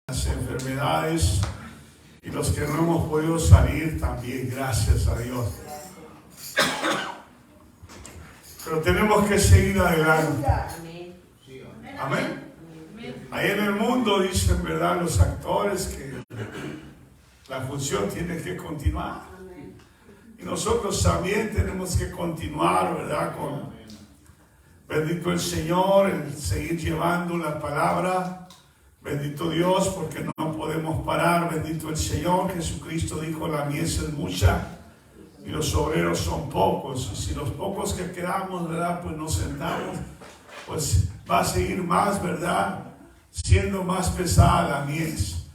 las enfermedades y los que no hemos podido salir también, gracias a Dios. Pero tenemos que seguir adelante. Amén. Ahí en el mundo dicen, ¿verdad?, los actores que la función tiene que continuar. Y nosotros también tenemos que continuar, ¿verdad?, con, bendito el Señor, el seguir llevando la palabra. Bendito Dios, porque no podemos parar. Bendito el Señor. Jesucristo dijo, la mies es mucha y los obreros son pocos. Y si los pocos que quedamos, ¿verdad?, pues nos sentamos, pues va a seguir más, ¿verdad?, siendo más pesada la mies.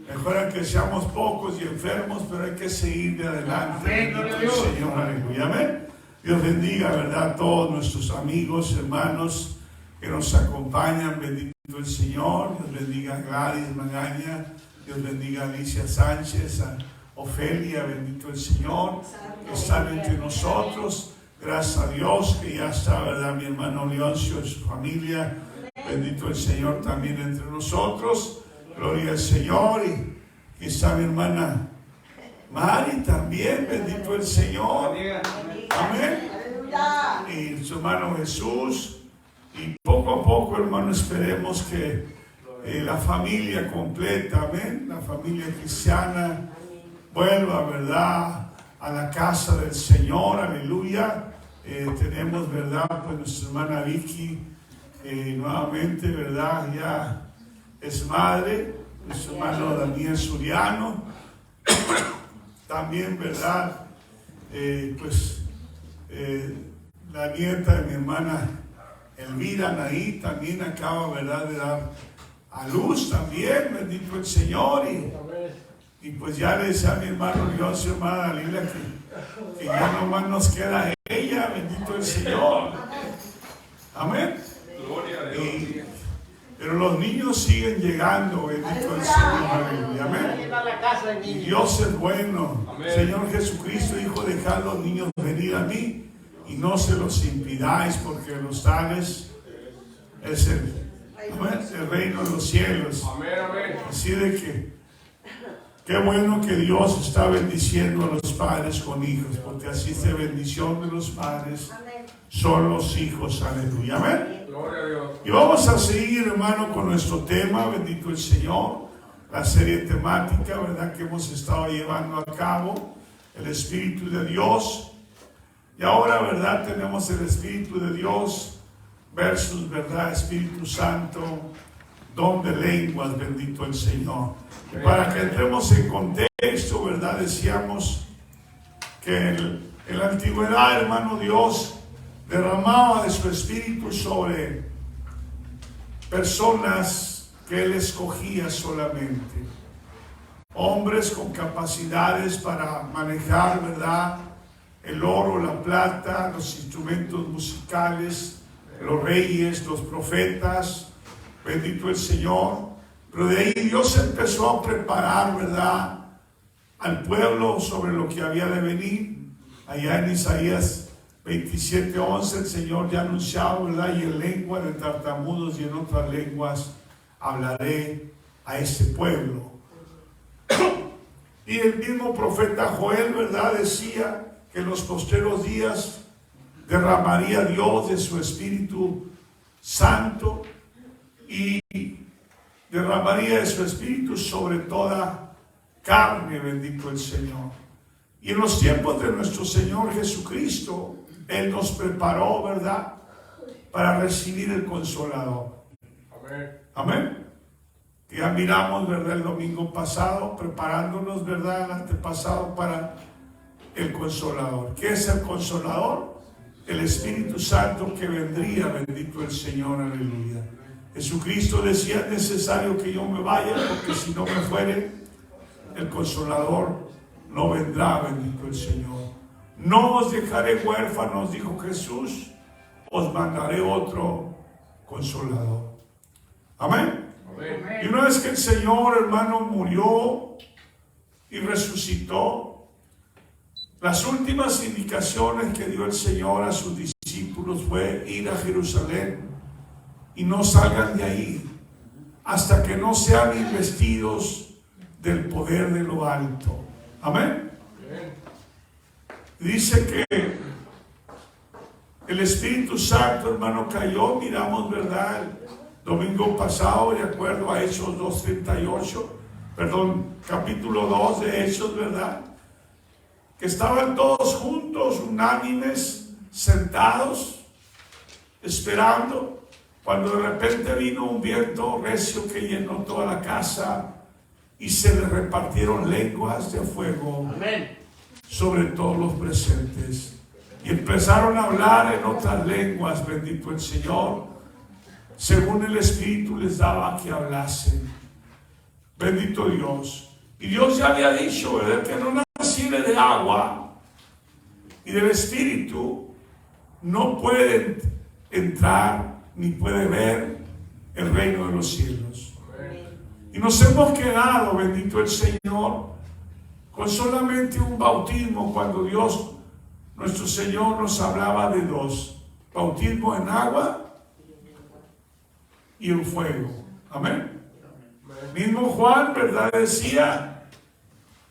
Mejor que seamos pocos y enfermos, pero hay que seguir de adelante. Bendito el Señor, aleluya. Amén. Dios bendiga, ¿verdad?, a todos nuestros amigos, hermanos que nos acompañan. Bendito el Señor. Dios bendiga a Gladys Magaña. Dios bendiga a Alicia Sánchez, a Ofelia. Bendito el Señor, que están entre nosotros. Gracias a Dios que ya está, ¿verdad?, mi hermano Leoncio y su familia. Bendito el Señor también entre nosotros. Gloria al Señor. Y aquí está mi hermana Mari también. Bendito el Señor. Amén. Y su hermano Jesús. Y poco a poco, hermano, esperemos que la familia completa, amén, la familia cristiana vuelva, ¿verdad?, a la casa del Señor. Aleluya. Tenemos, ¿verdad?, pues nuestra hermana Vicky nuevamente, ¿verdad?, ya es madre. Nuestro hermano Daniel Suriano también, ¿verdad?, la nieta de mi hermana Elvira Naí también acaba, ¿verdad?, de dar a luz también. Bendito el Señor. Y pues ya le decía a mi hermano Dios y hermana Dalila que ya nomás nos queda ella. Bendito el Señor. Amén. Pero los niños siguen llegando. Bendito el Señor. Amén. Y Dios es bueno. El Señor Jesucristo dijo, dejad los niños venir a mí y no se los impidáis, porque los tales es el reino de los cielos. Así de que qué bueno que Dios está bendiciendo a los padres con hijos, porque así es la bendición de los padres, son los hijos. Aleluya. Amén. Y vamos a seguir, hermano, con nuestro tema. Bendito el Señor. La serie temática, ¿verdad?, que hemos estado llevando a cabo, el Espíritu de Dios. Y ahora, ¿verdad?, tenemos el Espíritu de Dios versus, ¿verdad?, Espíritu Santo, don de lenguas. Bendito el Señor. Y para que entremos en contexto, ¿verdad?, decíamos que en la antigüedad, hermano, Dios derramaba de su Espíritu sobre personas que Él escogía solamente. Hombres con capacidades para manejar, ¿verdad?, el oro, la plata, los instrumentos musicales, los reyes, los profetas. Bendito el Señor. Pero de ahí Dios empezó a preparar, ¿verdad?, al pueblo sobre lo que había de venir. Allá en Isaías 27:11 el Señor ya anunciaba, ¿verdad?, y en lengua de tartamudos y en otras lenguas hablaré a este pueblo. Y el mismo profeta Joel, ¿verdad?, decía que en los postreros días derramaría Dios de su Espíritu Santo y derramaría de su Espíritu sobre toda carne. Bendito el Señor. Y en los tiempos de nuestro Señor Jesucristo, Él nos preparó, ¿verdad?, para recibir el Consolador. Amén. Amén. Ya miramos, ¿verdad?, el domingo pasado, preparándonos, ¿verdad?, el antepasado para el Consolador. ¿Qué es el Consolador? El Espíritu Santo que vendría. Bendito el Señor. Aleluya. Jesucristo decía, es necesario que yo me vaya, porque si no me fuere, el Consolador no vendrá. Bendito el Señor. No os dejaré huérfanos, dijo Jesús, os mandaré otro Consolador. Amén. Amén. Y una vez que el Señor, hermano, murió y resucitó, las últimas indicaciones que dio el Señor a sus discípulos fue ir a Jerusalén y no salgan de ahí hasta que no sean investidos del poder de lo alto. Amén. Dice que el Espíritu Santo, hermano, cayó, miramos, ¿verdad? El domingo pasado, de acuerdo a Hechos 2:38, perdón, capítulo 2 de Hechos, ¿verdad? Que estaban todos juntos, unánimes, sentados, esperando, cuando de repente vino un viento recio que llenó toda la casa y se le repartieron lenguas de fuego. Amén. Sobre todos los presentes. Y empezaron a hablar en otras lenguas, bendito el Señor, según el Espíritu les daba que hablasen. Bendito Dios. Y Dios ya había dicho, ¿verdad?, que no naciere de agua y del Espíritu no puede entrar ni puede ver el reino de los cielos. Y nos hemos quedado, bendito el Señor, con solamente un bautismo, cuando Dios, nuestro Señor, nos hablaba de dos: bautismo en agua y en fuego. Amén. Mismo Juan, ¿verdad?, decía: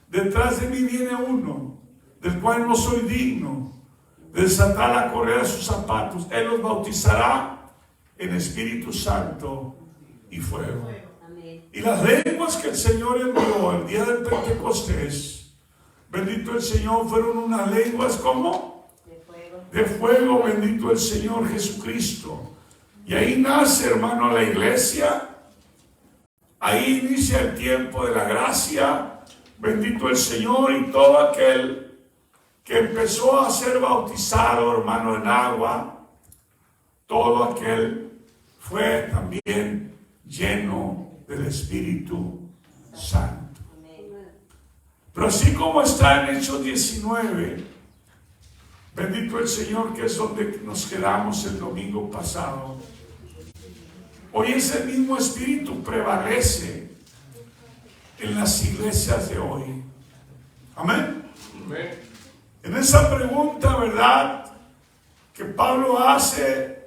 detrás de mí viene uno, del cual no soy digno de desatar la correa de sus zapatos. Él los bautizará en Espíritu Santo y fuego. Y las lenguas que el Señor envió el día del Pentecostés, bendito el Señor, fueron unas lenguas como de fuego, bendito el Señor Jesucristo. Y ahí nace, hermano, la iglesia. Ahí inicia el tiempo de la gracia, bendito el Señor. Y todo aquel que empezó a ser bautizado, hermano, en agua, todo aquel fue también lleno del Espíritu Santo. Pero así como está en Hechos 19, bendito el Señor, que es donde nos quedamos el domingo pasado, hoy ese mismo Espíritu prevalece en las iglesias de hoy. Amén. Amén. En esa pregunta, ¿verdad?, que Pablo hace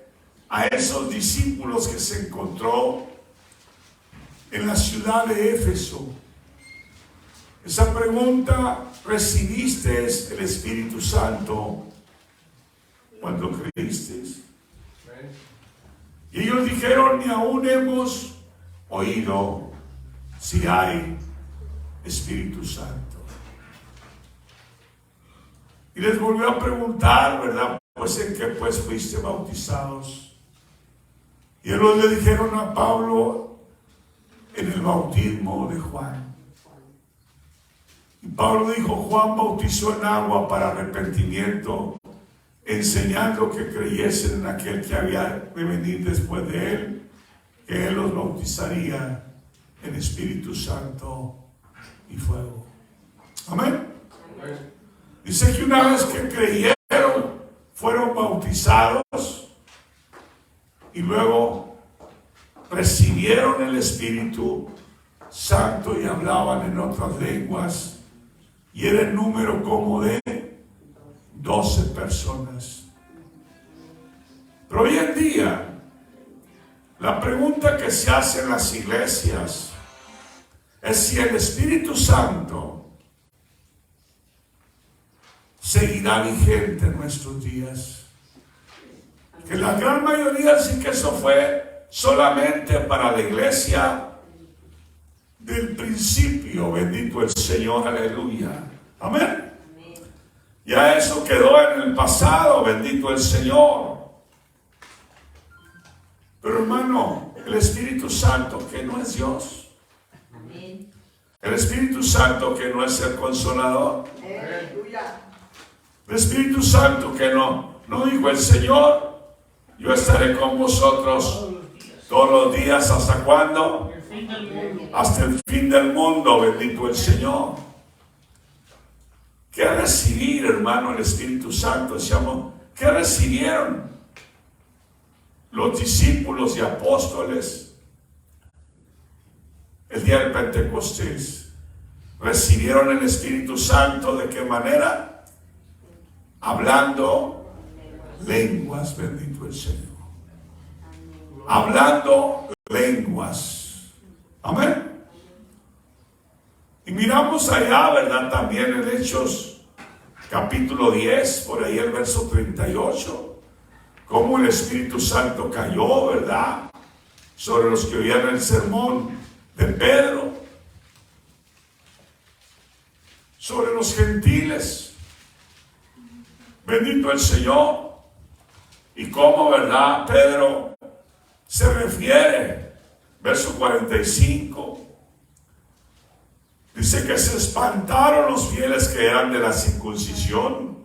a esos discípulos que se encontró en la ciudad de Éfeso. Esa pregunta: ¿recibiste el Espíritu Santo cuando creíste? Y ellos dijeron: ni aún hemos oído si hay Espíritu Santo. Y les volvió a preguntar, ¿verdad?, pues en qué pues fuiste bautizados. Y ellos le dijeron a Pablo: en el bautismo de Juan. Y Pablo dijo: Juan bautizó en agua para arrepentimiento, enseñando que creyesen en aquel que había de venir después de él, que él los bautizaría en Espíritu Santo y fuego. Amén. Amén. Dice que una vez que creyeron, fueron bautizados y luego recibieron el Espíritu Santo y hablaban en otras lenguas, y era el número como de 12 personas. Pero hoy en día, la pregunta que se hace en las iglesias es si el Espíritu Santo seguirá vigente en nuestros días. Que la gran mayoría dice que eso fue solamente para la iglesia del principio, bendito el Señor, aleluya. Amén. Ya eso quedó en el pasado, bendito el Señor. Pero hermano, el Espíritu Santo, que no es Dios. Amén. El Espíritu Santo, que no es el Consolador. Aleluya. El Espíritu Santo, que no dijo el Señor: yo estaré con vosotros todos los días. ¿Hasta cuándo? Hasta el fin del mundo, bendito el Señor. ¿Qué recibir, hermano, el Espíritu Santo? Decíamos, ¿qué recibieron los discípulos y apóstoles el día del Pentecostés? ¿Recibieron el Espíritu Santo de qué manera? Hablando lenguas, bendito el Señor. Hablando lenguas. Amén. Y miramos allá, ¿verdad? También en Hechos capítulo 10, por ahí el verso 38, cómo el Espíritu Santo cayó, ¿verdad?, sobre los que oían el sermón de Pedro, sobre los gentiles. Bendito el Señor. Y cómo, ¿verdad?, Pedro se refiere, verso 45, dice que se espantaron los fieles que eran de la circuncisión,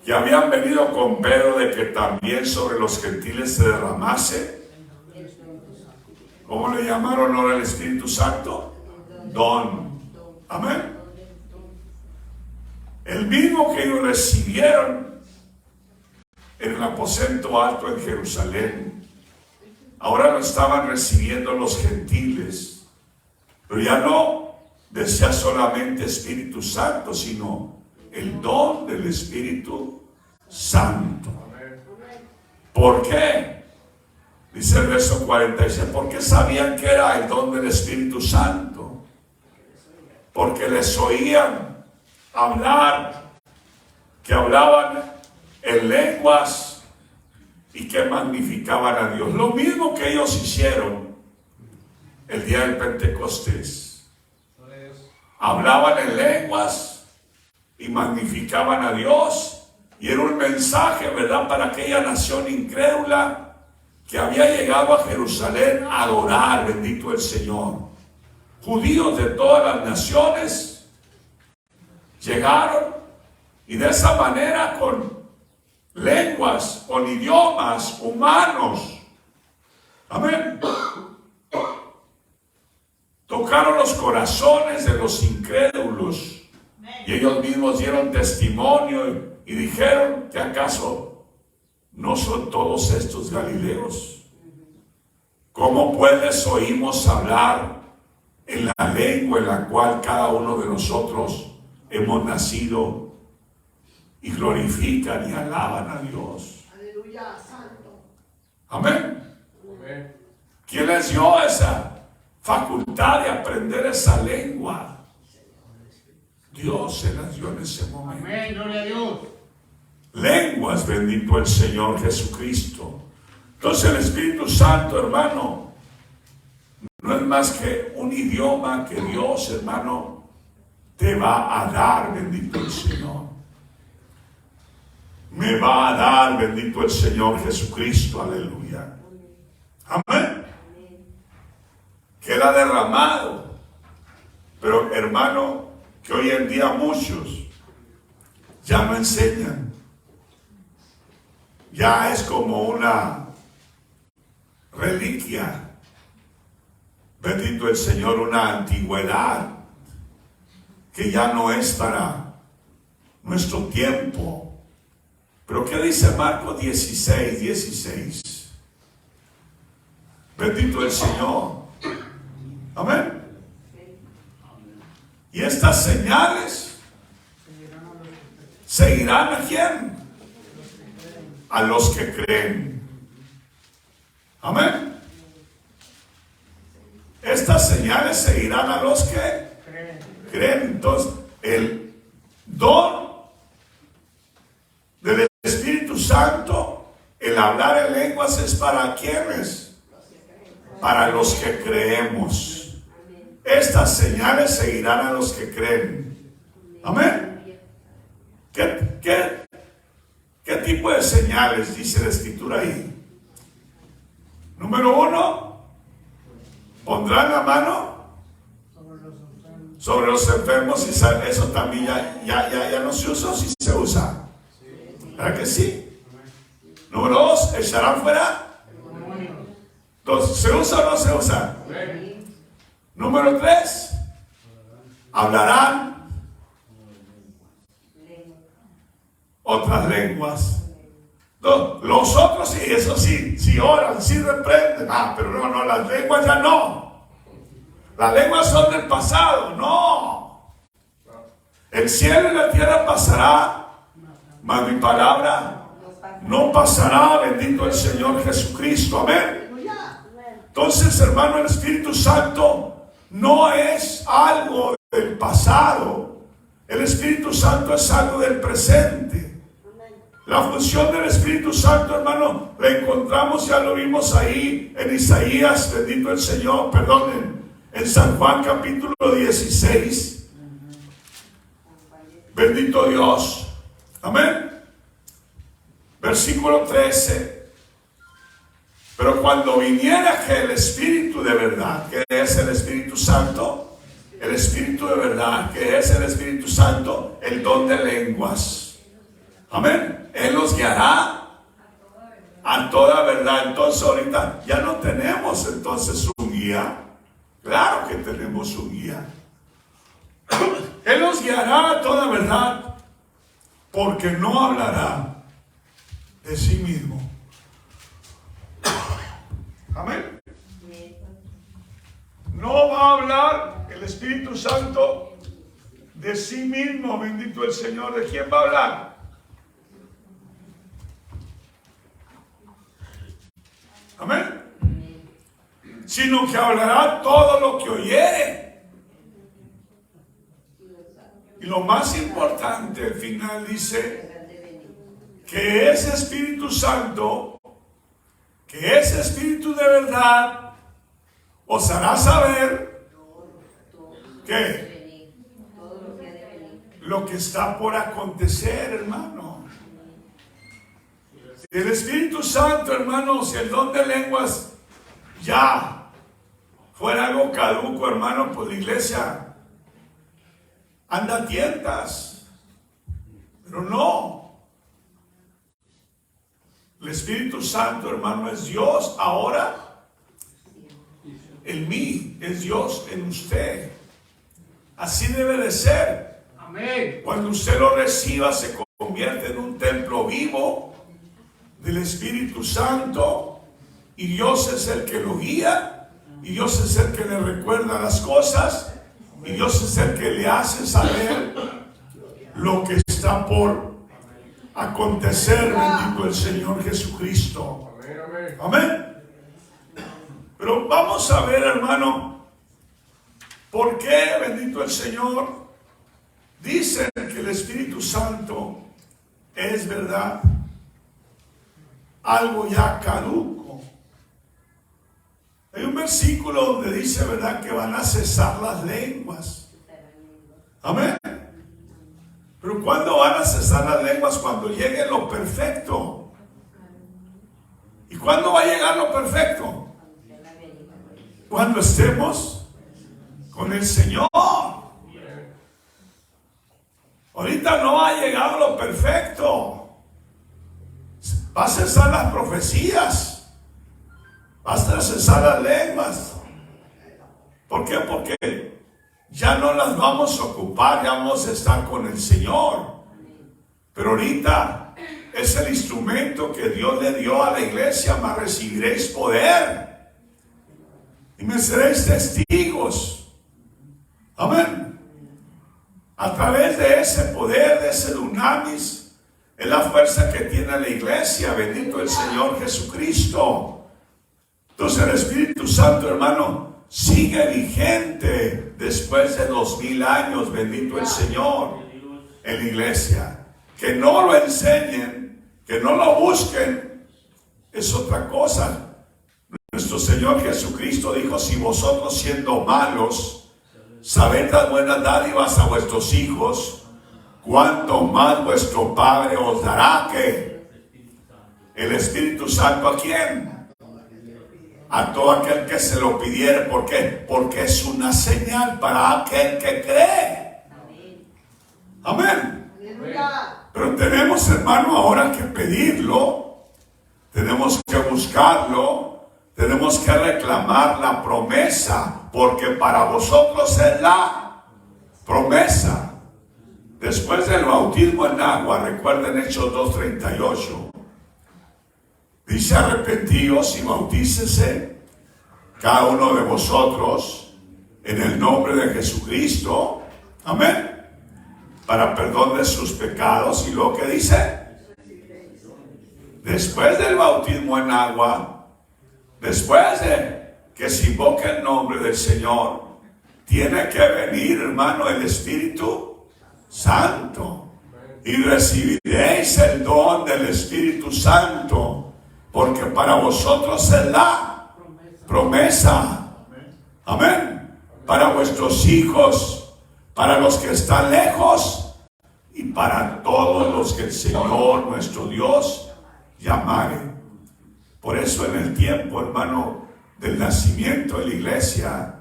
que habían venido con Pedro, de que también sobre los gentiles se derramase. ¿Cómo le llamaron ahora al Espíritu Santo? Don. Amén. El mismo que ellos recibieron en el aposento alto en Jerusalén, ahora lo estaban recibiendo los gentiles. Pero ya no decía solamente Espíritu Santo, sino el don del Espíritu Santo. ¿Por qué? Dice el verso 46, porque sabían que era el don del Espíritu Santo, porque les oían hablar, que hablaban en lenguas y que magnificaban a Dios. Lo mismo que ellos hicieron el día del Pentecostés. Hablaban en lenguas y magnificaban a Dios, y era un mensaje, ¿verdad?, para aquella nación incrédula que había llegado a Jerusalén a adorar. Bendito el Señor. Judíos de todas las naciones llegaron, y de esa manera, con lenguas, con idiomas humanos, amén, tocaron los corazones de los incrédulos, y ellos mismos dieron testimonio y dijeron que acaso no son todos estos galileos. ¿Cómo pues oímos hablar en la lengua en la cual cada uno de nosotros hemos nacido, y glorifican y alaban a Dios? Aleluya, santo. Amén. ¿Quién les dio esa facultad de aprender esa lengua? Dios se las dio en ese momento. Amén, gloria a Dios. Lenguas, bendito el Señor Jesucristo. Entonces el Espíritu Santo, hermano, no es más que un idioma que Dios, hermano, te va a dar. Bendito el Señor. Me va a dar, bendito el Señor Jesucristo. Aleluya. Amén. Que Él ha derramado. Pero, hermano, que hoy en día muchos ya no enseñan. Ya es como una reliquia. Bendito el Señor, una antigüedad que ya no es para nuestro tiempo. Pero ¿qué dice Marcos 16:16? Bendito el Señor. Amén. Y estas señales seguirán ¿a quién? A los que creen. Amén. Estas señales seguirán a los que creen. Entonces, el don del Espíritu Santo, el hablar en lenguas, es para quienes, para los que creemos. Estas señales seguirán a los que creen. Amén. ¿Qué tipo de señales dice la Escritura ahí? Número 1, pondrán la mano sobre los enfermos, y eso también ya no se usa, si se usa. ¿Verdad que sí? Número 2, echarán fuera. Entonces, ¿se usa o no se usa? Número 3, hablarán otras lenguas. Los otros sí, eso sí, si oran, si reprenden. Pero no, las lenguas ya no. Las lenguas son del pasado, no. El cielo y la tierra pasará, mas mi palabra no pasará. Bendito el Señor Jesucristo. Amén. Entonces, hermano, el Espíritu Santo no es algo del pasado. El Espíritu Santo es algo del presente. La función del Espíritu Santo, hermano, la encontramos, ya lo vimos ahí en Isaías, bendito el Señor, perdón, en San Juan capítulo 16. Bendito Dios. Amén. Versículo 13. Pero cuando viniera que el Espíritu de verdad, que es el Espíritu Santo, el Espíritu de verdad, que es el Espíritu Santo, el don de lenguas. Amén. Él nos guiará a toda verdad. Entonces ahorita ya no tenemos entonces un guía. Claro que tenemos un guía. Él nos guiará a toda verdad, porque no hablará de sí mismo. Amén. No va a hablar el Espíritu Santo de sí mismo, bendito el Señor. ¿De quién va a hablar? Amén. Sino que hablará todo lo que oyere. Y lo más importante, al final dice que ese Espíritu Santo, que ese Espíritu de verdad, os hará saber que lo que está por acontecer, hermano. El Espíritu Santo, hermano, si el don de lenguas ya fuera algo caduco, hermano, pues la iglesia anda a tientas. Pero no. El Espíritu Santo, hermano, es Dios ahora. En mí es Dios en usted. Así debe de ser. Amén. Cuando usted lo reciba, se convierte en un templo vivo del Espíritu Santo, y Dios es el que lo guía, y Dios es el que le recuerda las cosas, y Dios es el que le hace saber lo que está por acontecer. Bendito el Señor Jesucristo. Amén. Pero vamos a ver, hermano, por qué, bendito el Señor, dicen que el Espíritu Santo es, verdad, algo ya caduco. Hay un versículo donde dice, verdad, que van a cesar las lenguas. Amén. Pero ¿cuándo van a cesar las lenguas? Cuando llegue lo perfecto. ¿Y cuándo va a llegar lo perfecto? Cuando estemos con el Señor. Ahorita no ha llegado lo perfecto. Va a cesar las profecías. Va a cesar las lenguas. ¿Por qué? Porque ya no las vamos a ocupar, ya vamos a estar con el Señor. Pero ahorita es el instrumento que Dios le dio a la iglesia, mas recibiréis poder. Y me seréis testigos. Amén. A través de ese poder, de ese dunamis, es la fuerza que tiene la iglesia. Bendito el Señor Jesucristo. Entonces el Espíritu Santo, hermano, sigue vigente después de 2000 años. Bendito el Señor en la iglesia. Que no lo enseñen, que no lo busquen, es otra cosa. Nuestro Señor Jesucristo dijo: si vosotros, siendo malos, sabéis dar buenas dádivas a vuestros hijos, cuánto más vuestro Padre os dará que el Espíritu Santo. ¿A quién? A todo aquel que se lo pidiere. ¿Por qué? Porque es una señal para aquel que cree. Amén. Pero tenemos, hermano, ahora que pedirlo, tenemos que buscarlo. Tenemos que reclamar la promesa, porque para vosotros es la promesa. Después del bautismo en agua, recuerden Hechos 2:38, dice: arrepentíos y bautícese cada uno de vosotros en el nombre de Jesucristo, amén, para perdón de sus pecados. Y lo que dice, después del bautismo en agua, después de que se invoque el nombre del Señor, tiene que venir, hermano, el Espíritu Santo. Y recibiréis el don del Espíritu Santo, porque para vosotros es la promesa. Amén. Para vuestros hijos, para los que están lejos y para todos los que el Señor nuestro Dios llamare. Por eso en el tiempo, hermano, del nacimiento de la iglesia,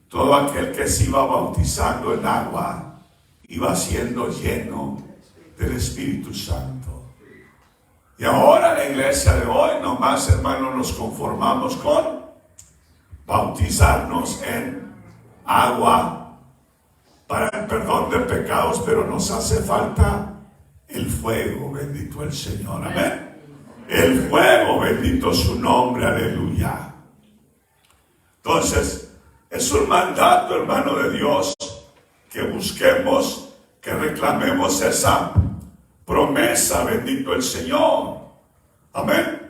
todo aquel que se iba bautizando en agua iba siendo lleno del Espíritu Santo. Y ahora la iglesia de hoy nomás, hermano, nos conformamos con bautizarnos en agua para el perdón de pecados, pero nos hace falta el fuego, bendito el Señor, amén. El fuego, bendito su nombre, aleluya. Entonces, es un mandato, hermano de Dios, que busquemos, que reclamemos esa promesa, bendito el Señor, amén.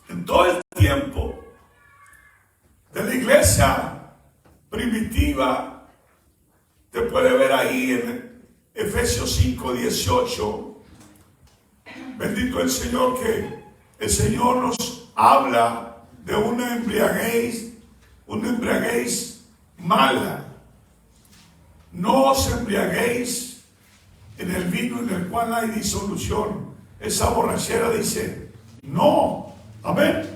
En todo el tiempo de la iglesia primitiva, te puede ver ahí en Efesios 5:18, bendito el Señor, que el Señor nos habla de una embriaguez mala. No os embriaguéis en el vino en el cual hay disolución. Esa borrachera dice, no, amén.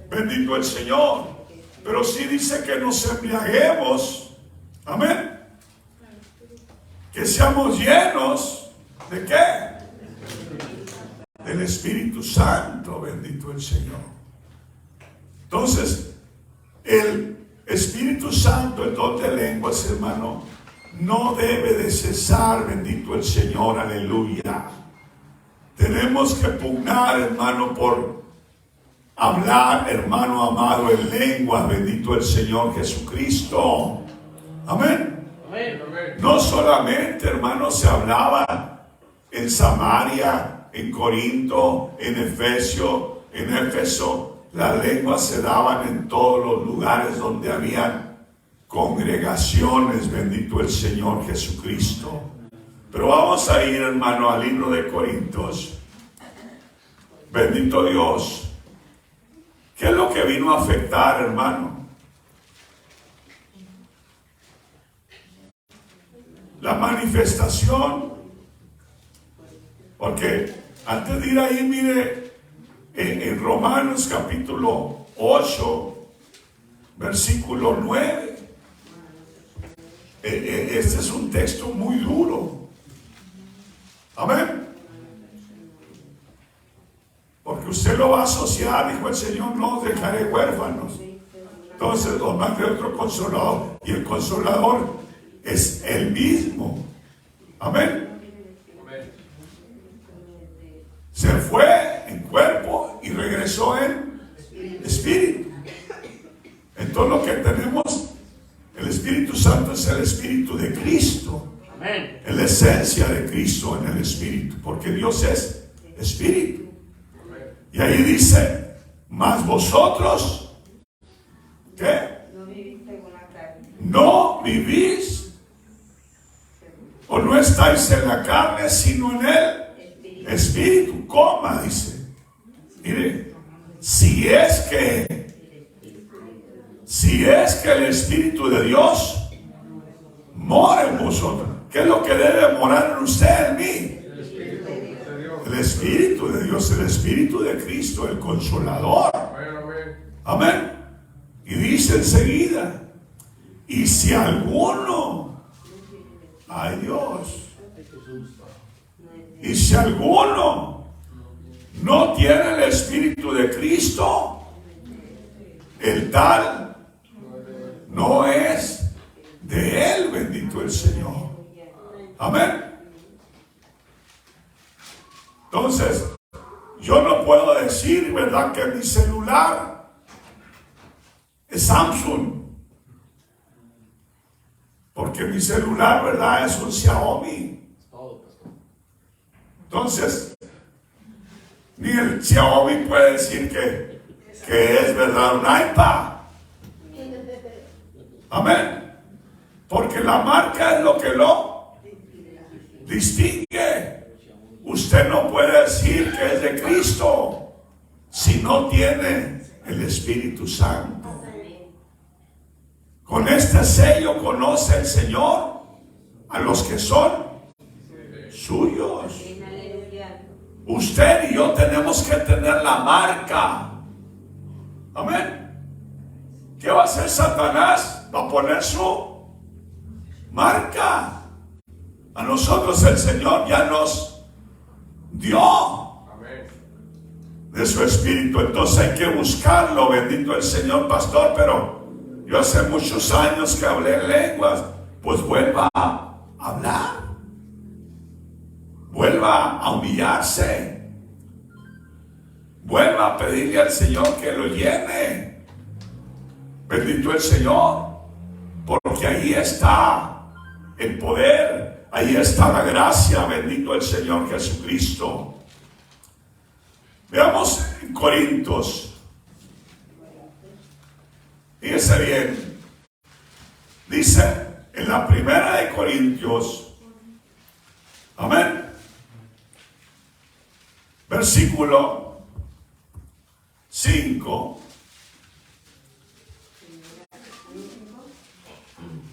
Bendito el Señor. Pero sí dice que nos embriaguemos, amén. Que seamos llenos de ¿qué? Del Espíritu Santo, bendito el Señor. Entonces, el Espíritu Santo, el don de lenguas, hermano, no debe de cesar, bendito el Señor, aleluya. Tenemos que pugnar, hermano, por hablar, hermano amado, en lengua, bendito el Señor Jesucristo. Amén. No solamente, hermano, se hablaba en Samaria, en Corinto, en Éfeso, las lenguas se daban en todos los lugares donde había congregaciones, bendito el Señor Jesucristo. Pero vamos a ir, hermano, al libro de Corintios. Bendito Dios. ¿Qué es lo que vino a afectar, hermano? La manifestación. Porque antes de ir ahí, mire, en Romanos capítulo 8, versículo 9, este es un texto muy duro. Amén. Porque usted lo va a asociar, dijo el Señor, no os dejaré huérfanos. Entonces os mandé otro consolador, y el consolador es el mismo. Amén. Se fue en cuerpo y regresó en espíritu. Entonces lo que tenemos, el Espíritu Santo es el Espíritu de Cristo. Amén. Es la esencia de Cristo en el Espíritu, porque Dios es Espíritu. Amén. Y ahí dice, mas vosotros, ¿qué? No vivís o no estáis en la carne, sino en el Espíritu, coma, dice. Mire, si es que el Espíritu de Dios mora en vosotros, ¿qué es lo que debe morar en usted, en mí? El Espíritu de Dios, el Espíritu de Cristo, el Consolador. Amén. Y dice enseguida, y si alguno, ay Dios, y si alguno no tiene el Espíritu de Cristo, el tal no es de él, bendito el Señor. Amén. Entonces, yo no puedo decir, ¿verdad?, que mi celular es Samsung, porque mi celular, ¿verdad?, es un Xiaomi. Entonces, ni el Xiaomi puede decir que que es verdad un iPad. Amén. Porque la marca es lo que lo distingue. Usted no puede decir que es de Cristo si no tiene el Espíritu Santo. Con este sello conoce el Señor a los que son suyos. Usted y yo tenemos que tener la marca. Amén. ¿Qué va a hacer Satanás? Va a poner su marca. A nosotros el Señor ya nos dio de su Espíritu. Entonces hay que buscarlo. Bendito el Señor, pastor. Pero yo hace muchos años que hablé en lenguas. Pues vuelva a hablar. Vuelva a humillarse. Vuelva a pedirle al Señor que lo llene. Bendito el Señor. Porque ahí está el poder. Ahí está la gracia. Bendito el Señor Jesucristo. Veamos en Corintios. Fíjese bien. Dice en la primera de Corintios. Amén. Versículo 5.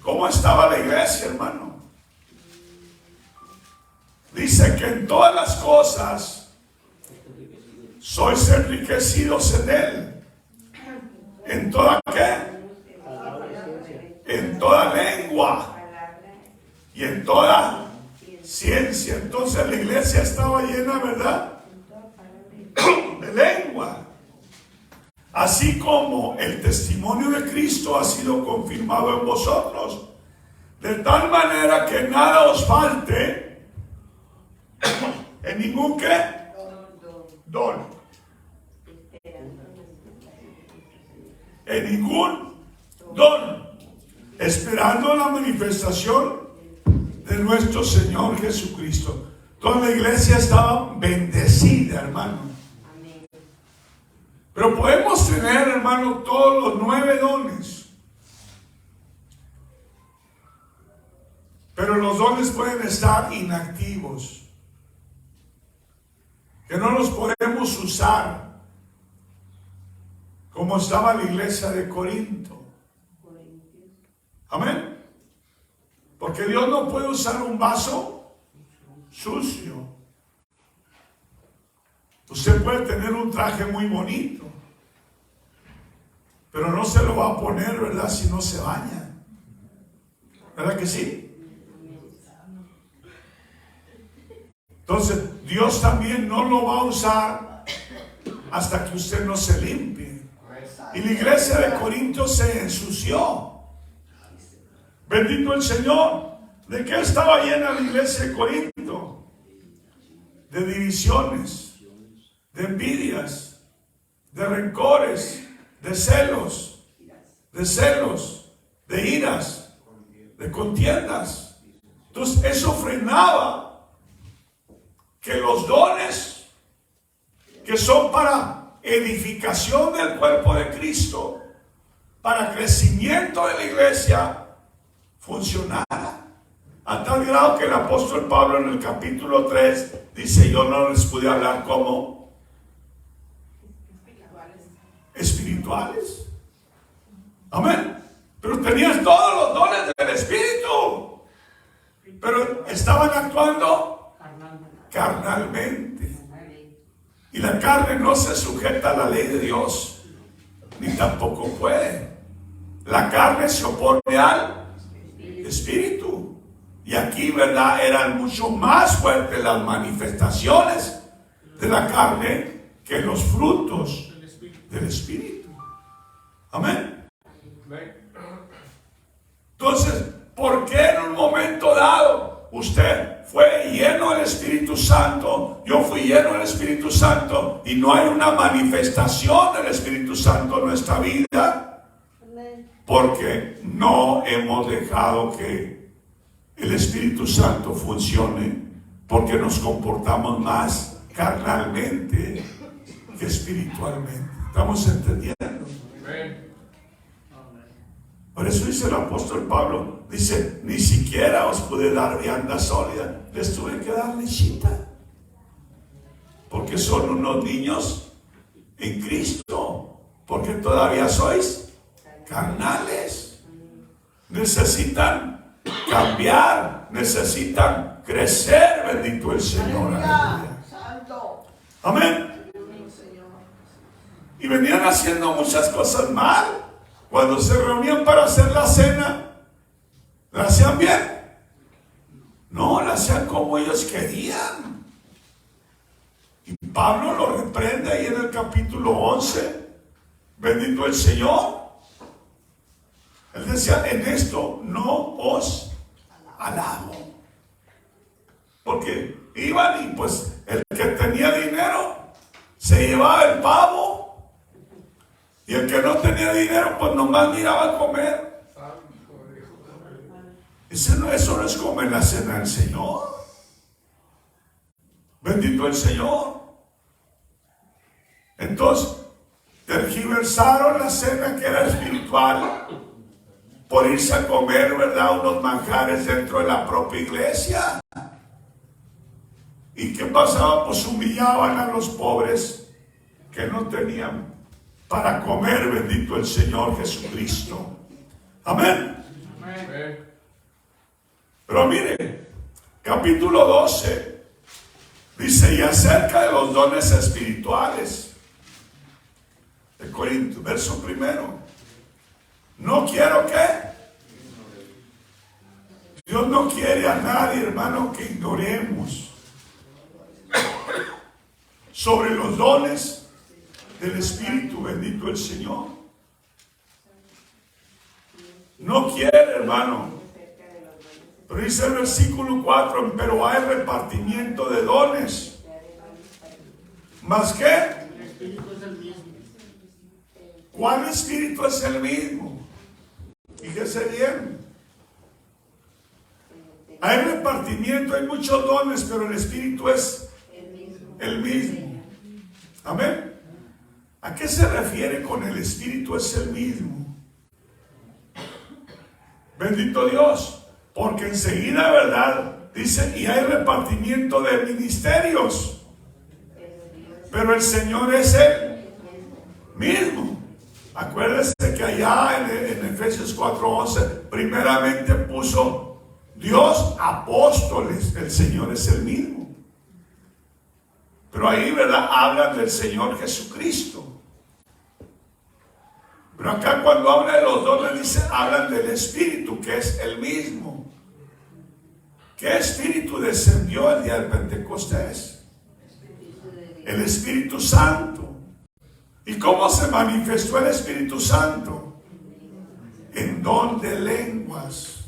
¿Cómo estaba la iglesia, hermano? Dice que en todas las cosas sois enriquecidos en él. ¿En toda qué? En toda lengua y en toda ciencia. Entonces la iglesia estaba llena, ¿verdad?, de lengua. Así como el testimonio de Cristo ha sido confirmado en vosotros, de tal manera que nada os falte en ningún ¿qué? Don. En ningún don, esperando la manifestación de nuestro Señor Jesucristo. Toda la iglesia estaba bendecida, hermano. Pero podemos tener, hermano, todos los 9 dones. Pero los dones pueden estar inactivos. Que no los podemos usar como estaba la iglesia de Corinto. Amén. Porque Dios no puede usar un vaso sucio. Usted puede tener un traje muy bonito, pero no se lo va a poner, ¿verdad?, si no se baña. ¿Verdad que sí? Entonces, Dios también no lo va a usar hasta que usted no se limpie. Y la iglesia de Corinto se ensució. Bendito el Señor. ¿De qué estaba llena la iglesia de Corinto? De divisiones, de envidias, de rencores, de celos, de iras, de contiendas. Entonces eso frenaba que los dones que son para edificación del cuerpo de Cristo, para crecimiento de la iglesia, funcionara. A tal grado que el apóstol Pablo en el capítulo 3 dice: yo no les pude hablar como espirituales. Amén. Pero tenían todos los dones del Espíritu, pero estaban actuando carnalmente. Y la carne no se sujeta a la ley de Dios, ni tampoco puede. La carne se opone al Espíritu. Y aquí, ¿verdad?, eran mucho más fuertes las manifestaciones de la carne que los frutos del Espíritu. Amén. Entonces, ¿por qué en un momento dado usted fue lleno del Espíritu Santo, yo fui lleno del Espíritu Santo, y no hay una manifestación del Espíritu Santo en nuestra vida? Porque no hemos dejado que el Espíritu Santo funcione, porque nos comportamos más carnalmente que espiritualmente. ¿Estamos entendiendo? Por eso dice el apóstol Pablo, dice, ni siquiera os pude dar vianda sólida, les tuve que dar lechita, porque son unos niños en Cristo, porque todavía sois carnales, necesitan cambiar, necesitan crecer, bendito el Señor. Aleluya. Amén. Y venían haciendo muchas cosas mal. Cuando se reunían para hacer la cena, ¿la hacían bien? No, la hacían como ellos querían. Y Pablo lo reprende ahí en el capítulo 11. Bendito el Señor. Él decía, en esto no os alabo. Porque iban y pues el que tenía dinero se llevaba el pavo. Y el que no tenía dinero, pues nomás miraba a comer. Eso no es comer la cena del Señor. Bendito el Señor. Entonces, tergiversaron la cena que era espiritual por irse a comer, ¿verdad?, unos manjares dentro de la propia iglesia. ¿Y qué pasaba? Pues humillaban a los pobres que no tenían para comer, bendito el Señor Jesucristo. Amén. Amén. Pero mire, capítulo 12 dice, y acerca de los dones espirituales, de Corintios, verso primero, no quiero que Dios no quiere a nadie, hermano, que ignoremos sobre los dones del Espíritu, bendito el Señor. No quiere, hermano. Pero dice el versículo 4, pero hay repartimiento de dones. ¿Más qué? El Espíritu es el mismo. ¿Cuál Espíritu es el mismo? Fíjese bien. Hay repartimiento, hay muchos dones, pero el Espíritu es el mismo. Amén. ¿A qué se refiere con el Espíritu es el mismo? Bendito Dios, porque enseguida, ¿verdad?, dice, y hay repartimiento de ministerios, pero el Señor es el mismo. Acuérdense que allá en Efesios 4:11, primeramente puso Dios apóstoles, el Señor es el mismo. Pero ahí, ¿verdad?, hablan del Señor Jesucristo. Pero acá cuando habla de los dones, dice, hablan del Espíritu, que es el mismo. ¿Qué Espíritu descendió el día del Pentecostés? El Espíritu Santo. ¿Y cómo se manifestó el Espíritu Santo? En don de lenguas.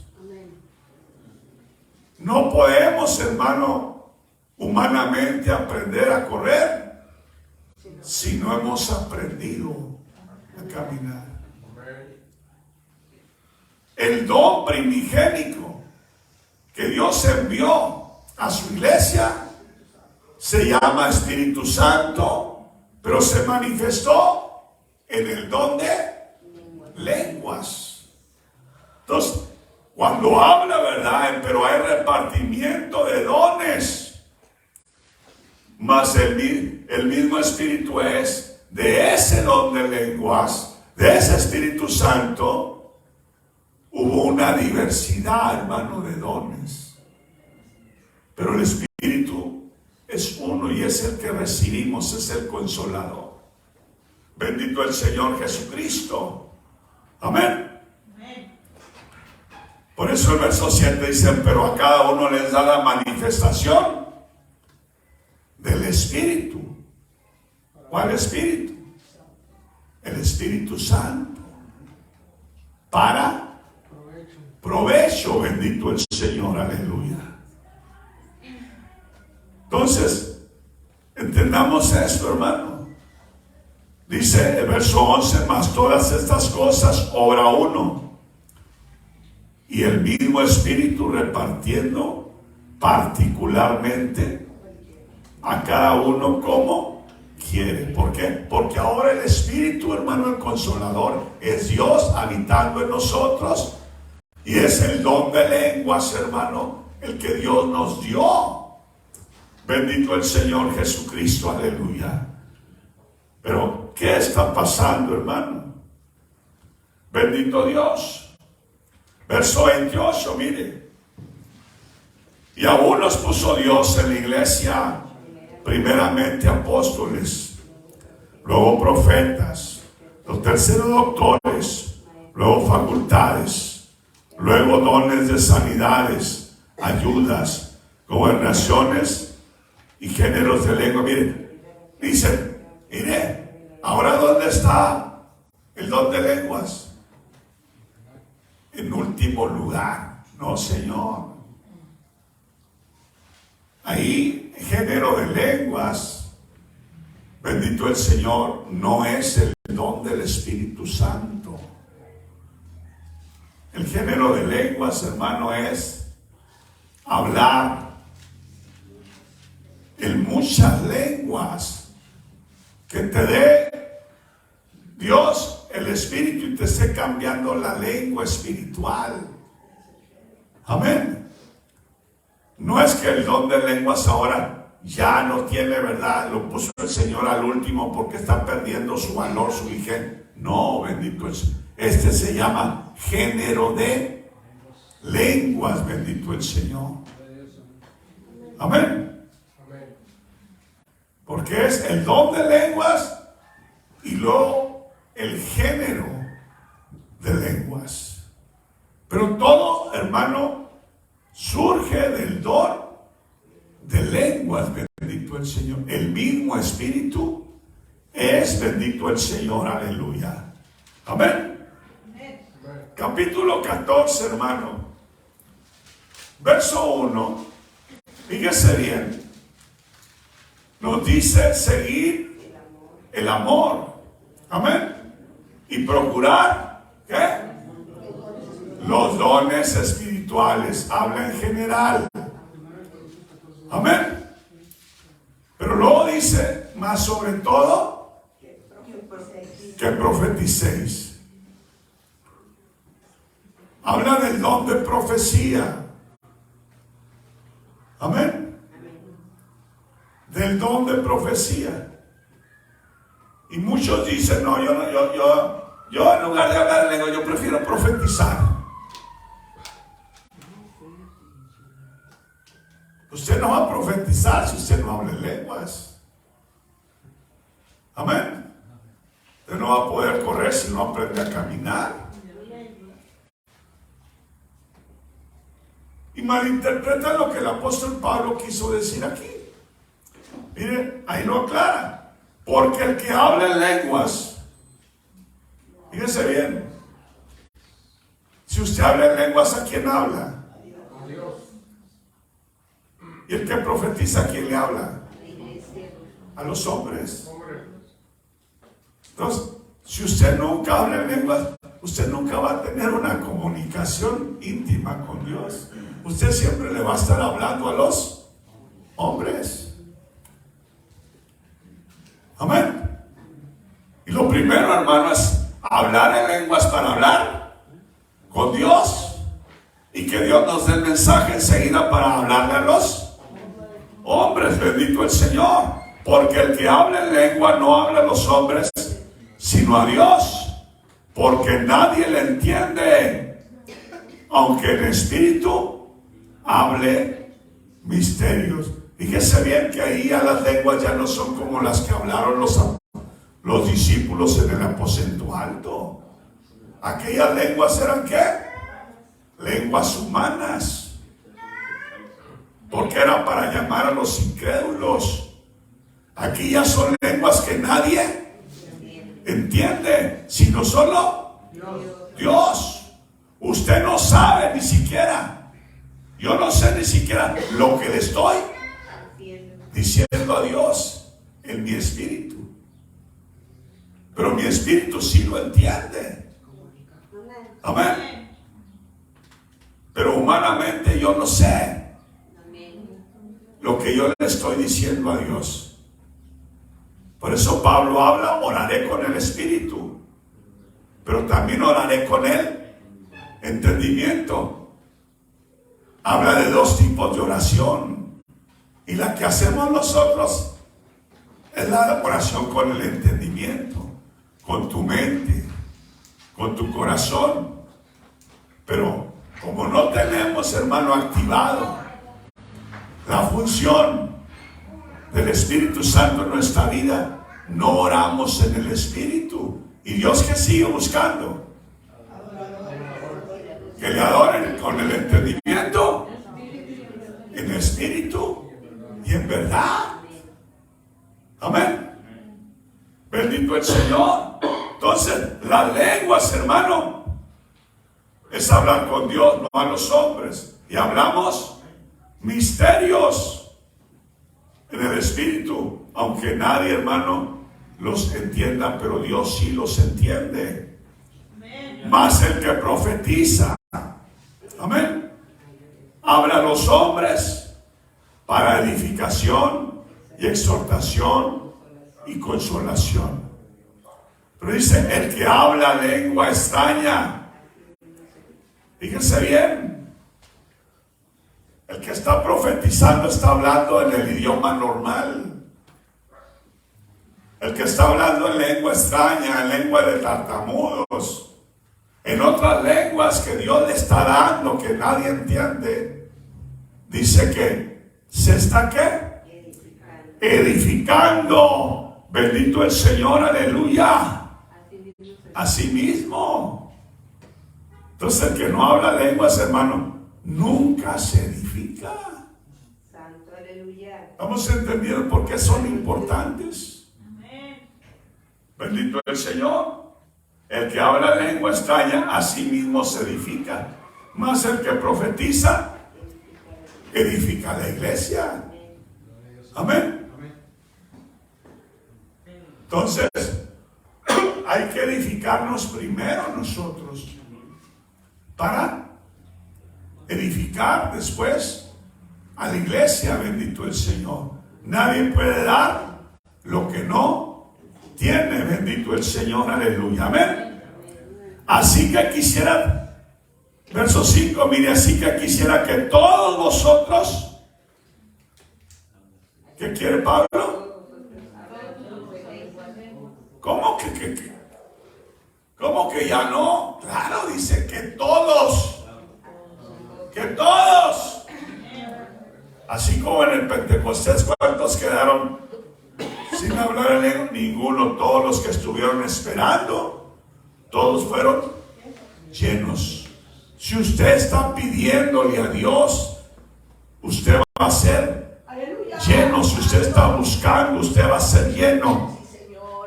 No podemos, hermano, humanamente aprender a correr si no hemos aprendido a caminar. El don primigénico que Dios envió a su iglesia se llama Espíritu Santo, pero se manifestó en el don de lenguas. Entonces, cuando habla, ¿verdad?, pero hay repartimiento de dones, mas el mismo Espíritu es de ese don de lenguas, de ese Espíritu Santo. Hubo una diversidad, hermano, de dones, pero el Espíritu es uno y es el que recibimos, es el Consolador. Bendito el Señor Jesucristo. Amén. Por eso el verso 7 dice, pero a cada uno les da la manifestación del Espíritu. ¿Cuál Espíritu? El Espíritu Santo. Para provecho, bendito el Señor, aleluya. Entonces, entendamos esto, hermano. Dice el verso 11, mas todas estas cosas obra uno, y el mismo Espíritu repartiendo particularmente a cada uno como quiere. ¿Por qué? Porque ahora el Espíritu, hermano, el Consolador, es Dios habitando en nosotros. Y es el don de lenguas, hermano, el que Dios nos dio. Bendito el Señor Jesucristo, aleluya. Pero, ¿qué está pasando, hermano? Bendito Dios. Verso 28, mire. Y aún nos puso Dios en la iglesia, primeramente apóstoles, luego profetas, los terceros doctores, luego facultades, luego dones de sanidades, ayudas, gobernaciones y géneros de lengua. Mire, dice, mire, ahora ¿dónde está el don de lenguas? En último lugar. No, Señor. Ahí, género de lenguas, bendito el Señor, no es el don del Espíritu Santo. El género de lenguas, hermano, es hablar en muchas lenguas que te dé Dios, el Espíritu, y te esté cambiando la lengua espiritual. Amén. No es que el don de lenguas ahora ya no tiene, ¿verdad? Lo puso el Señor al último porque está perdiendo su valor, su vigencia. No, bendito es. Este se llama género de lenguas, bendito el Señor. Amén. Porque es el don de lenguas y luego el género de lenguas. Pero todo, hermano, surge del don de lenguas, bendito el Señor. El mismo Espíritu es, bendito el Señor, aleluya. Amén. Capítulo 14, hermano. Verso 1. Fíjese bien. Nos dice seguir el amor. Amén. Y procurar, ¿qué? Los dones espirituales. Habla en general. Amén. Pero luego dice, más sobre todo, que profeticéis. Habla del don de profecía. Amén. Del don de profecía. Y muchos dicen, no, yo en lugar de hablar en lengua, yo prefiero profetizar. Usted no va a profetizar si usted no habla en lenguas. Amén. Usted no va a poder correr si no aprende a caminar. Y malinterpretan lo que el apóstol Pablo quiso decir aquí. Mire, ahí lo aclara. Porque el que habla en lenguas, fíjese bien, si usted habla en lenguas, ¿a quién habla? A Dios. ¿Y el que profetiza, a quién le habla? A los hombres. Entonces, si usted nunca habla en lenguas, usted nunca va a tener una comunicación íntima con Dios. Usted siempre le va a estar hablando a los hombres. Amén. Y lo primero, hermano, es hablar en lenguas para hablar con Dios. Y que Dios nos dé el mensaje enseguida para hablarle a los hombres. Bendito el Señor. Porque el que habla en lengua no habla a los hombres, sino a Dios. Porque nadie le entiende, aunque en espíritu hable misterios. Fíjese bien que ahí ya las lenguas ya no son como las que hablaron los discípulos en el aposento alto. Aquellas lenguas eran ¿qué? Lenguas humanas. Porque era para llamar a los incrédulos. Aquí ya son lenguas que nadie entiende, sino solo Dios. Usted no sabe ni siquiera. Yo no sé ni siquiera lo que le estoy diciendo a Dios en mi espíritu. Pero mi espíritu sí lo entiende. Amén. Pero humanamente yo no sé lo que yo le estoy diciendo a Dios. Por eso Pablo habla, oraré con el Espíritu, pero también oraré con el entendimiento. Habla de dos tipos de oración, y la que hacemos nosotros es la oración con el entendimiento, con tu mente, con tu corazón. Pero como no tenemos, hermano, activado la función del Espíritu Santo en nuestra vida, no oramos en el Espíritu. Y Dios que sigue buscando que le adoren con el entendimiento, en espíritu y en verdad. Amén. Bendito el Señor. Entonces, las lenguas, hermano, es hablar con Dios, no a los hombres. Y hablamos misterios en el Espíritu, aunque nadie, hermano, los entienda, pero Dios sí los entiende. Más el que profetiza, amén, habla a los hombres para edificación y exhortación y consolación. Pero dice, el que habla lengua extraña, fíjense bien, el que está profetizando está hablando en el idioma normal. El que está hablando en lengua extraña, en lengua de tartamudos, en otras lenguas que Dios le está dando, que nadie entiende, dice que se está ¿qué? Edificando. Bendito el Señor, aleluya. Así mismo. Entonces el que no habla lenguas, hermano, nunca se edifica. Santo, aleluya. Vamos entendiendo por qué son importantes. Amén. Bendito el Señor. El que habla lengua extraña, a sí mismo se edifica. Más el que profetiza, edifica la iglesia. Amén. Entonces, hay que edificarnos primero nosotros, para edificar después a la iglesia. Bendito el Señor. Nadie puede dar lo que no tiene. Bendito el Señor, aleluya, amén. Así que quisiera, verso 5, mire, así que quisiera que todos vosotros, ¿qué quiere Pablo? ¿Cómo que ya no? Claro, dice que todos, así como en el Pentecostés, ¿cuántos quedaron sin hablar en lengua? Ninguno. Todos los que estuvieron esperando, todos fueron llenos. Si usted está pidiéndole a Dios, usted va a ser lleno. Si usted está buscando, usted va a ser lleno.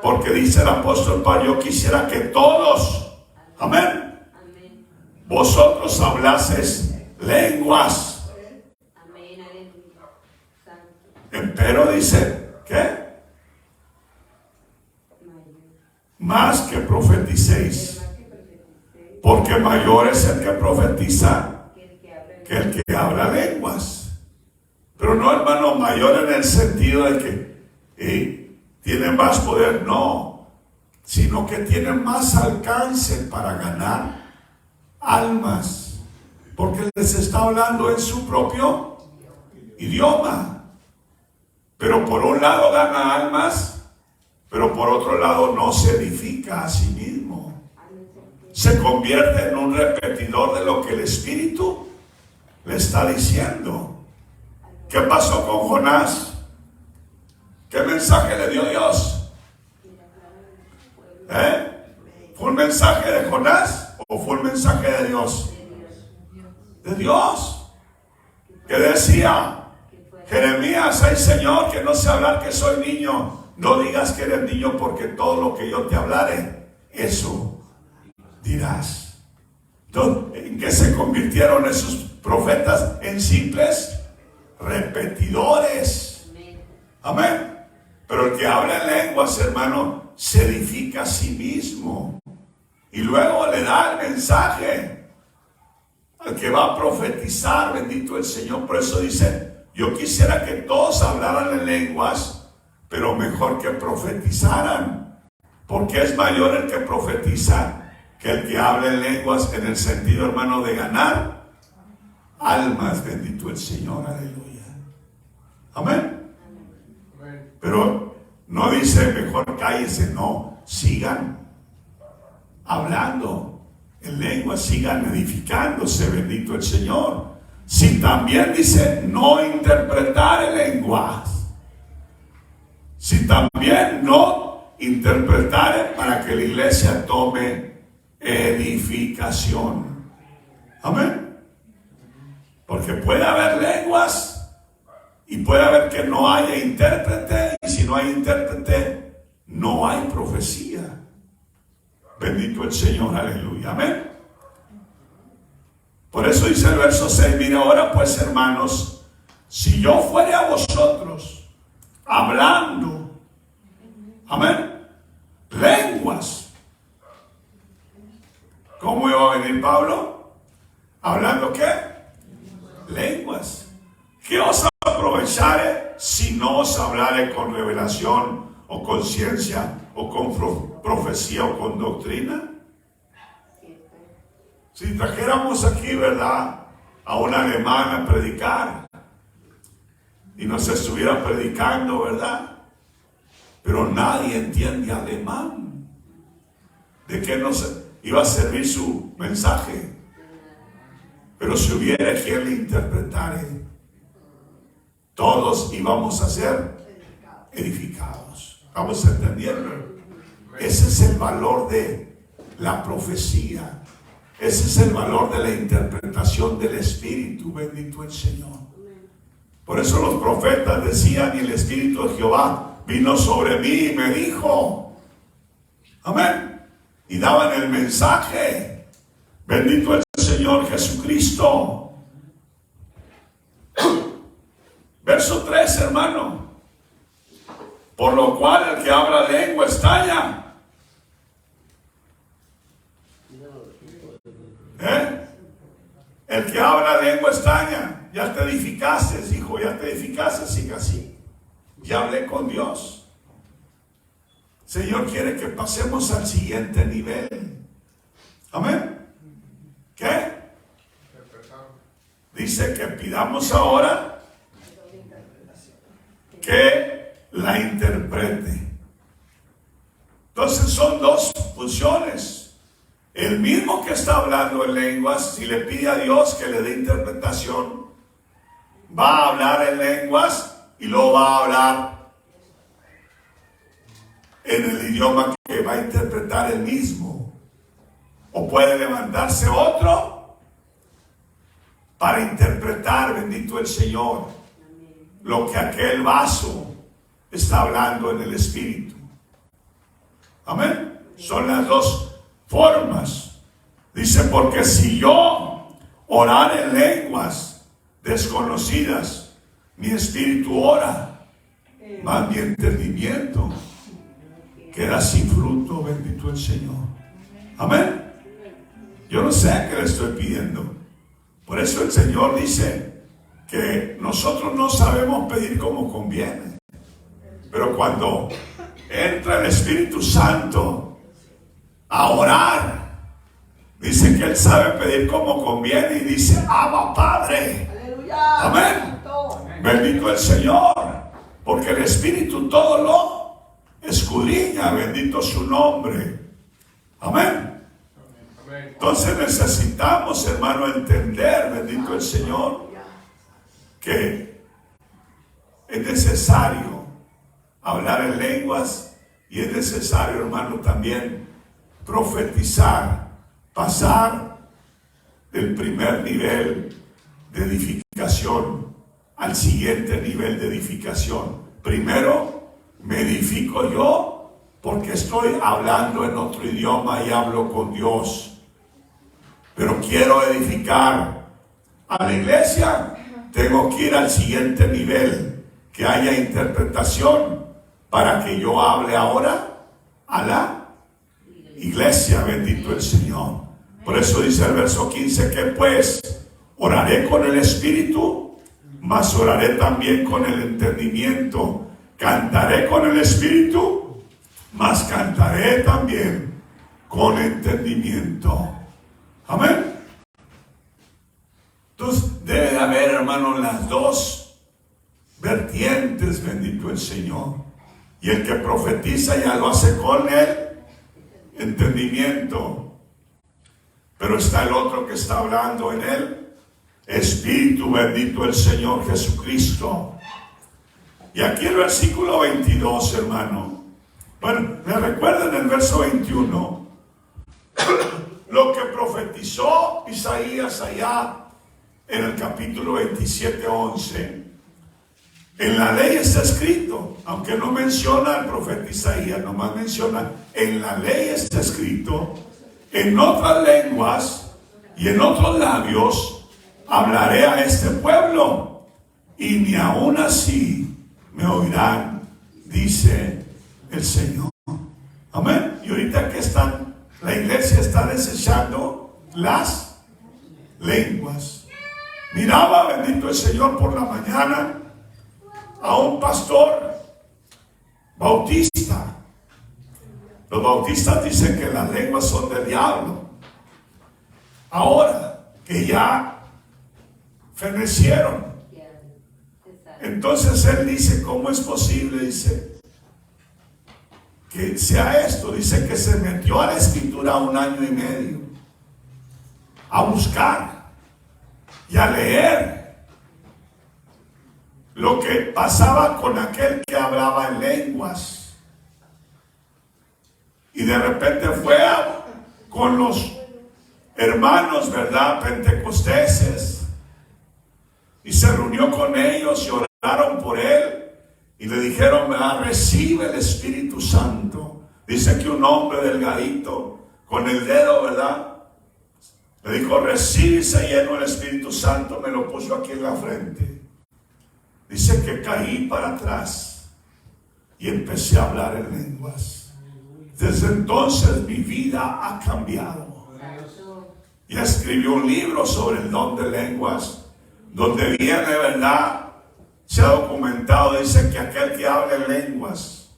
Porque dice el apóstol Pablo, yo quisiera que todos, amén, vosotros hablases lenguas. Empero dice, ¿qué? Más que profeticéis, porque mayor es el que profetiza que el que habla lenguas. Pero no, hermano, mayor en el sentido de que tiene más poder, no, sino que tiene más alcance para ganar almas, porque les está hablando en su propio idioma. Pero por un lado gana almas, pero por otro lado no se edifica a sí mismo. Se convierte en un repetidor de lo que el Espíritu le está diciendo. ¿Qué pasó con Jonás? ¿Qué mensaje le dio Dios? ¿Fue un mensaje de Jonás o fue un mensaje de Dios? De Dios. Que decía Jeremías, ay Señor, que no sé hablar, que soy niño. No digas que eres niño, porque todo lo que yo te hablaré, eso dirás. Entonces, ¿en qué se convirtieron esos profetas? En simples repetidores. Amén. Pero el que habla en lenguas, hermano, se edifica a sí mismo. Y luego le da el mensaje al que va a profetizar. Bendito el Señor. Por eso dice, yo quisiera que todos hablaran en lenguas, pero mejor que profetizaran, porque es mayor el que profetiza que el que habla en lenguas, en el sentido, hermano, de ganar almas. Bendito el Señor, aleluya. Amén. Pero no dice mejor cállese, no, sigan hablando en lenguas, sigan edificándose, bendito el Señor. Si también dice no interpretar en lenguas, si también no interpretar para que la iglesia tome edificación. Amén. Porque puede haber lenguas y puede haber que no haya intérprete, y si no hay intérprete, no hay profecía. Bendito el Señor, aleluya, amén. Por eso dice el verso 6, mire ahora pues, hermanos, si yo fuere a vosotros hablando, amén, lenguas, ¿cómo iba a venir Pablo? ¿Hablando qué? Lenguas. ¿Qué os aprovecharé si no os hablaré con revelación o con ciencia o con profecía o con doctrina? Si trajéramos aquí, ¿verdad?, a un alemán a predicar y nos estuviera predicando, ¿verdad? Pero nadie entiende alemán. ¿De qué nos iba a servir su mensaje? Pero si hubiera quien le interpretare, todos íbamos a ser edificados. ¿Vamos entendiendo? Ese es el valor de la profecía. Ese es el valor de la interpretación del Espíritu, bendito el Señor. Por eso los profetas decían, y el Espíritu de Jehová vino sobre mí y me dijo, amén, y daban el mensaje, bendito el Señor Jesucristo. Verso 3, hermano, por lo cual el que habla lengua estalla. El que habla lengua extraña, ya te edificaste, hijo, ya te edificaste, sigue así. Ya hablé con Dios. Señor quiere que pasemos al siguiente nivel. Amén. ¿Qué? Dice que pidamos ahora que la interprete. Entonces son dos funciones. El mismo que está hablando en lenguas, si le pide a Dios que le dé interpretación, va a hablar en lenguas y luego va a hablar en el idioma que va a interpretar él mismo. O puede levantarse otro para interpretar, bendito el Señor, lo que aquel vaso está hablando en el Espíritu. Amén. Son las dos formas. Dice, porque si yo orar en lenguas desconocidas, mi espíritu ora, más mi entendimiento queda sin fruto, bendito el Señor. Amén. Yo no sé qué le estoy pidiendo. Por eso el Señor dice que nosotros no sabemos pedir como conviene, pero cuando entra el Espíritu Santo a orar, dice que Él sabe pedir como conviene y dice, Abba Padre. Aleluya. Amén. Bendito el Señor, porque el Espíritu todo lo escudriña, bendito su nombre. Amén. Entonces necesitamos, hermano, entender, bendito el Señor, que es necesario hablar en lenguas y es necesario, hermano, también profetizar, pasar del primer nivel de edificación al siguiente nivel de edificación. Primero me edifico yo porque estoy hablando en otro idioma y hablo con Dios. Pero quiero edificar a la iglesia, tengo que ir al siguiente nivel, que haya interpretación para que yo hable ahora a la iglesia, bendito el Señor. Por eso dice el verso 15 que pues oraré con el Espíritu, mas oraré también con el entendimiento, cantaré con el espíritu, mas cantaré también con entendimiento. Amén. Entonces debe haber, hermano, las dos vertientes, bendito el Señor. Y el que profetiza ya lo hace con el entendimiento. Pero está el otro que está hablando en el espíritu, bendito el Señor Jesucristo. Y aquí el versículo 22, hermano. Bueno, me recuerdan el verso 21. Lo que profetizó Isaías allá en el capítulo 27, 11. En la ley está escrito, aunque no menciona al profeta Isaías, nomás menciona, en la ley está escrito, en otras lenguas y en otros labios hablaré a este pueblo, y ni aún así me oirán, dice el Señor. Amén. Y ahorita que están, la iglesia está desechando las lenguas. Miraba, bendito el Señor, por la mañana a un pastor bautista. Los bautistas dicen que las lenguas son del diablo. Ahora que ya fenecieron, entonces él dice, ¿cómo es posible? Dice que sea esto. Dice que se metió a la escritura 1 año y medio a buscar y a leer lo que pasaba con aquel que hablaba en lenguas. Y de repente fue con los hermanos, ¿verdad?, pentecosteses, y se reunió con ellos y oraron por él y le dijeron, ¿verdad?, recibe el Espíritu Santo. Dice que un hombre delgadito con el dedo, ¿verdad?, le dijo, recibe y se llenó el Espíritu Santo. Me lo puso aquí en la frente. Dice que caí para atrás y empecé a hablar en lenguas. Desde entonces mi vida ha cambiado. Ya escribió un libro sobre el don de lenguas, donde viene, ¿verdad?, se ha documentado, dice que aquel que habla en lenguas,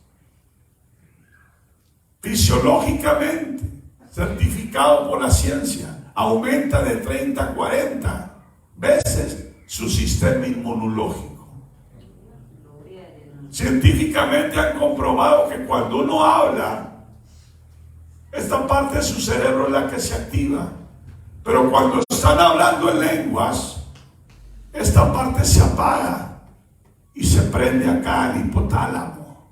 fisiológicamente, certificado por la ciencia, aumenta de 30 a 40 veces su sistema inmunológico. Científicamente han comprobado que cuando uno habla, esta parte de su cerebro es la que se activa. Pero cuando están hablando en lenguas, esta parte se apaga y se prende acá el hipotálamo.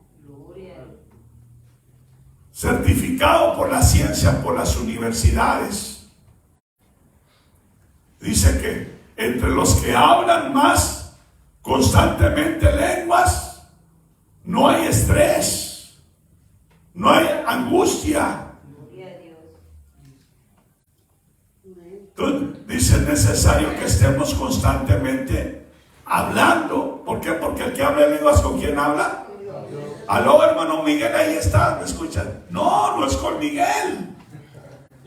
Certificado por la ciencia, por las universidades. Dice que entre los que hablan más constantemente lenguas, no hay estrés, no hay angustia. Entonces, dice, es necesario que estemos constantemente hablando. ¿Por qué? Porque el que habla en lenguas, ¿con quién habla? Aló, hermano Miguel, ahí está, ¿me escuchan? No, no es con Miguel,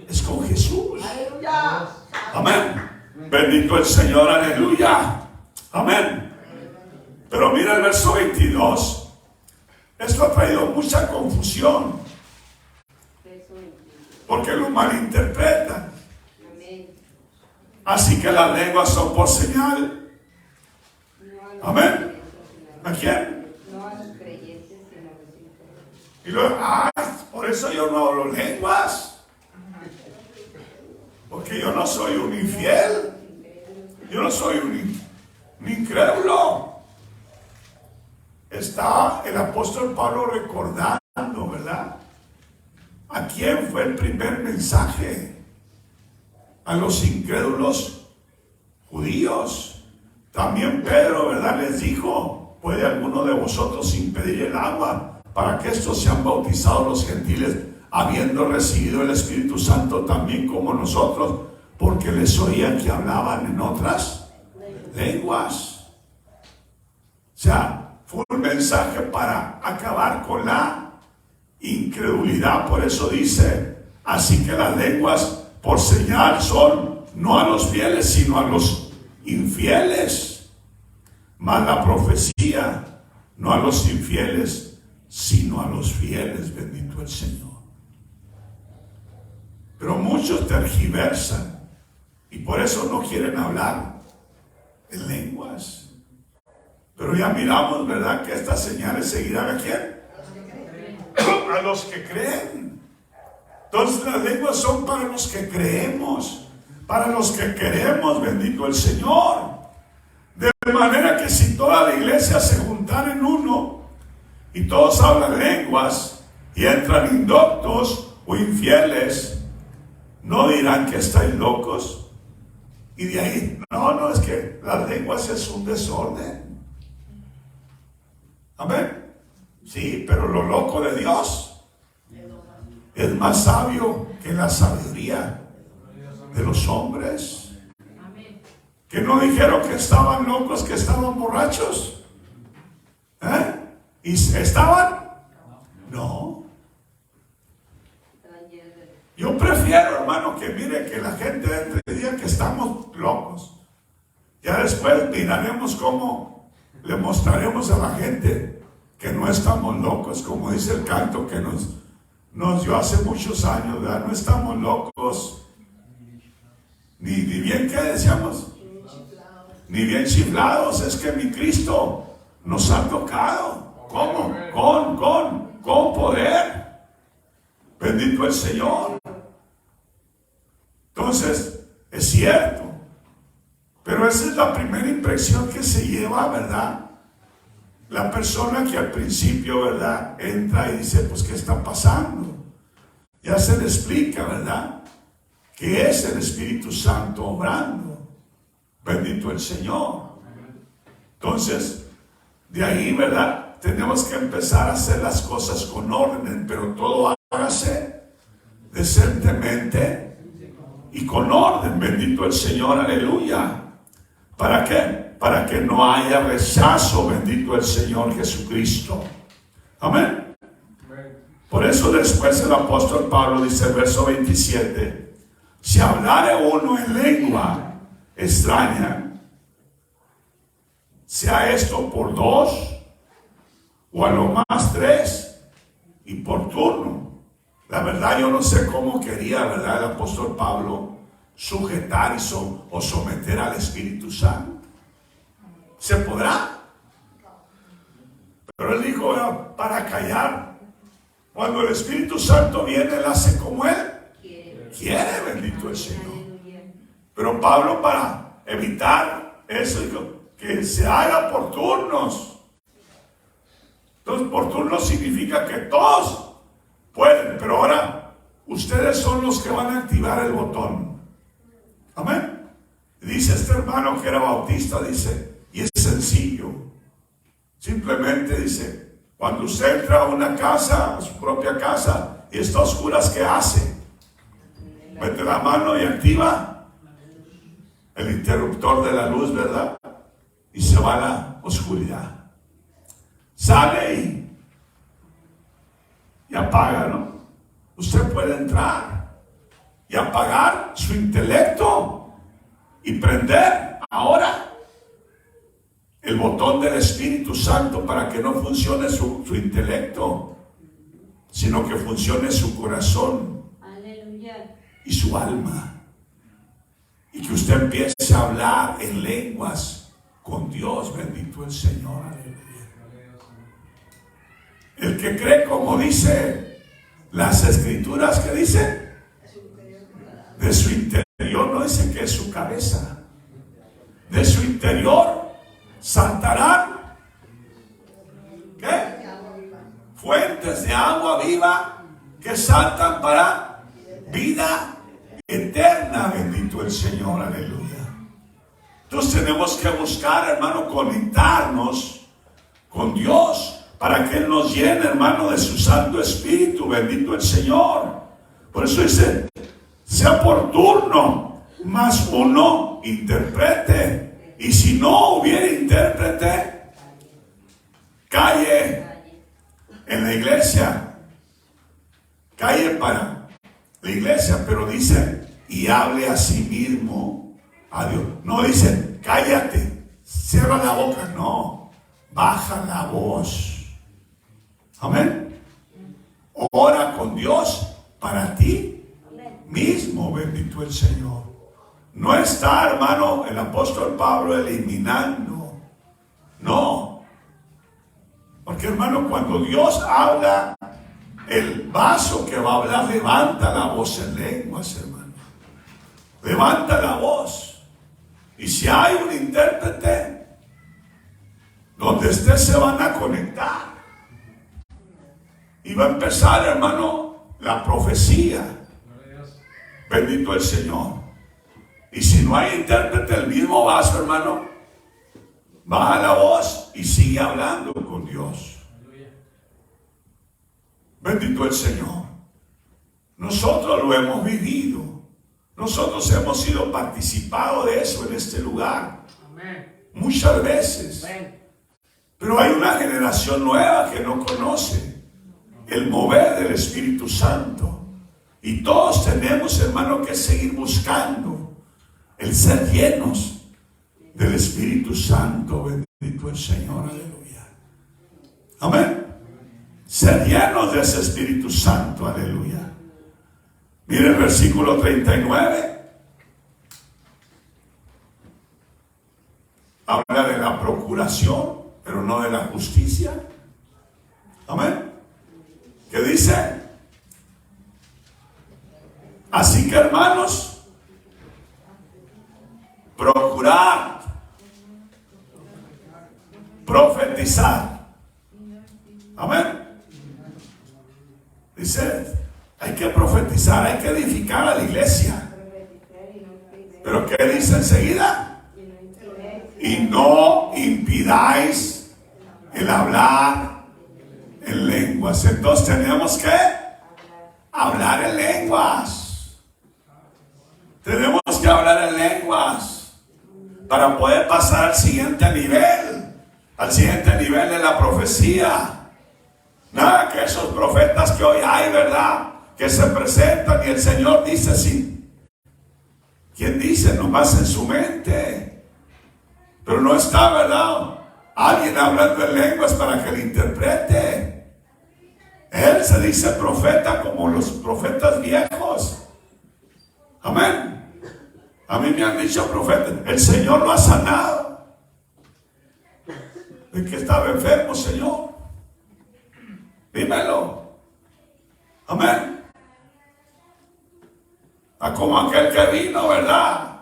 es con Jesús. Aleluya. Amén. Bendito el Señor, aleluya. Amén. Pero mira el verso 22. Esto ha traído mucha confusión, porque lo malinterpretan. Así que las lenguas son por señal. Amén. ¿A quién? No a los creyentes, sino a los incrédulos. Y luego, por eso yo no hablo lenguas, porque yo no soy un infiel, yo no soy un incrédulo. Está el apóstol Pablo recordando, ¿verdad?, a quién fue el primer mensaje. A los incrédulos judíos. También Pedro, ¿verdad?, les dijo, ¿puede alguno de vosotros impedir el agua para que estos sean bautizados los gentiles, habiendo recibido el Espíritu Santo también como nosotros? Porque les oían que hablaban en otras lenguas. O sea, fue un mensaje para acabar con la incredulidad. Por eso dice, así que las lenguas por señal son no a los fieles, sino a los infieles. Mas la profecía no a los infieles, sino a los fieles, bendito el Señor. Pero muchos tergiversan y por eso no quieren hablar en lenguas. Pero ya miramos, ¿verdad?, que estas señales seguirán a quién? A los que creen. Entonces las lenguas son para los que creemos, para los que queremos, bendito el Señor. De manera que si toda la iglesia se juntara en uno y todos hablan lenguas y entran indoctos o infieles, no dirán que estáis locos. Y de ahí, no, es que las lenguas es un desorden. Amén. Sí, pero lo loco de Dios es más sabio que la sabiduría de los hombres. Que no dijeron que estaban locos, que estaban borrachos. ¿Y estaban? No. Yo prefiero, hermano, que mire que la gente diga que estamos locos. Ya después miraremos cómo le mostraremos a la gente que no estamos locos, como dice el canto que nos dio hace muchos años, ¿verdad? No estamos locos. Ni bien, ¿qué decíamos? Ni bien chiflados. Es que mi Cristo nos ha tocado. ¿Cómo? Con poder. Bendito el Señor. Entonces, es cierto. Pero esa es la primera impresión que se lleva, ¿verdad? La persona que al principio, ¿verdad?, entra y dice, pues, ¿qué está pasando? Ya se le explica, ¿verdad?, que es el Espíritu Santo obrando. Bendito el Señor. Entonces, de ahí, ¿verdad?, tenemos que empezar a hacer las cosas con orden, pero todo hágase decentemente y con orden. Bendito el Señor, aleluya. ¿Para qué? Para que no haya rechazo, bendito el Señor Jesucristo. Amén. Por eso después el apóstol Pablo dice, verso 27, si hablare uno en lengua extraña, sea esto por 2 o a lo más 3 y por turno. La verdad, yo no sé cómo quería, ¿verdad?, el apóstol Pablo sujetar o someter al Espíritu Santo. ¿Se podrá? Pero él dijo, para callar. Cuando el Espíritu Santo viene, él hace como él quiere, bendito el Señor. Pero Pablo, para evitar eso, dijo que se haga por turnos. Entonces, por turnos significa que todos pueden, pero ahora ustedes son los que van a activar el botón. Amén. Dice este hermano que era bautista, dice, y es sencillo. Simplemente dice, cuando usted entra a una casa, a su propia casa, y está a oscuras, ¿qué hace? Mete la mano y activa el interruptor de la luz, ¿verdad? Y se va a la oscuridad. Sale y apaga, ¿no? Usted puede entrar y apagar su intelecto y prender ahora el botón del Espíritu Santo para que no funcione su intelecto, sino que funcione su corazón. Aleluya. Y su alma. Y que usted empiece a hablar en lenguas con Dios, bendito el Señor. Aleluya. El que cree, como dice las Escrituras, que dice, de su interior, no dice que es su cabeza, de su interior saltarán, ¿qué? Fuentes de agua viva que saltan para vida eterna, bendito el Señor, aleluya. Entonces tenemos que buscar, hermano, conectarnos con Dios para que Él nos llene, hermano, de su Santo Espíritu, bendito el Señor. Por eso dice, sea por turno, más uno interprete. Y si no hubiera intérprete, calle en la iglesia, calle para la iglesia, pero dice, y hable a sí mismo a Dios. No dice, cállate, cierra la boca, no. baja la voz. Amén. Ora con Dios para ti mismo, bendito el Señor. No está, hermano, el apóstol Pablo eliminando. No. Porque, hermano, cuando Dios habla, el vaso que va a hablar levanta la voz en lenguas, hermano. Levanta la voz. Y si hay un intérprete, donde esté se van a conectar. Y va a empezar, hermano, la profecía. Bendito el Señor. Y si no hay intérprete, el mismo vaso, hermano, baja la voz y sigue hablando con Dios. Bendito el Señor. Nosotros lo hemos vivido. Nosotros hemos sido participados de eso en este lugar. Muchas veces. Pero hay una generación nueva que no conoce el mover del Espíritu Santo. Y todos tenemos, hermano, que seguir buscando el ser llenos del Espíritu Santo. Bendito el Señor, aleluya. Amén. Ser llenos de ese Espíritu Santo, aleluya. Mire el versículo 39. Habla de la procuración, pero no de la justicia. Amén. ¿Qué dice? Así que, hermanos, procurar, profetizar. Amén. Dice, hay que profetizar, hay que edificar a la iglesia. Pero ¿qué dice enseguida? Y no impidáis el hablar en lenguas. Entonces tenemos que hablar en lenguas. Tenemos que hablar en lenguas para poder pasar al siguiente nivel. Al siguiente nivel de la profecía. Nada que esos profetas que hoy hay, ¿verdad? Que se presentan y el Señor dice sí. ¿Quién dice? Nomás en su mente. Pero no está, ¿verdad? Alguien hablando en lenguas para que le interprete. Él se dice profeta como los profetas viejos. Amén. A mí me han dicho profeta. El Señor lo ha sanado. ¿De que estaba enfermo, Señor? Dímelo. Amén. A como aquel que vino, ¿verdad?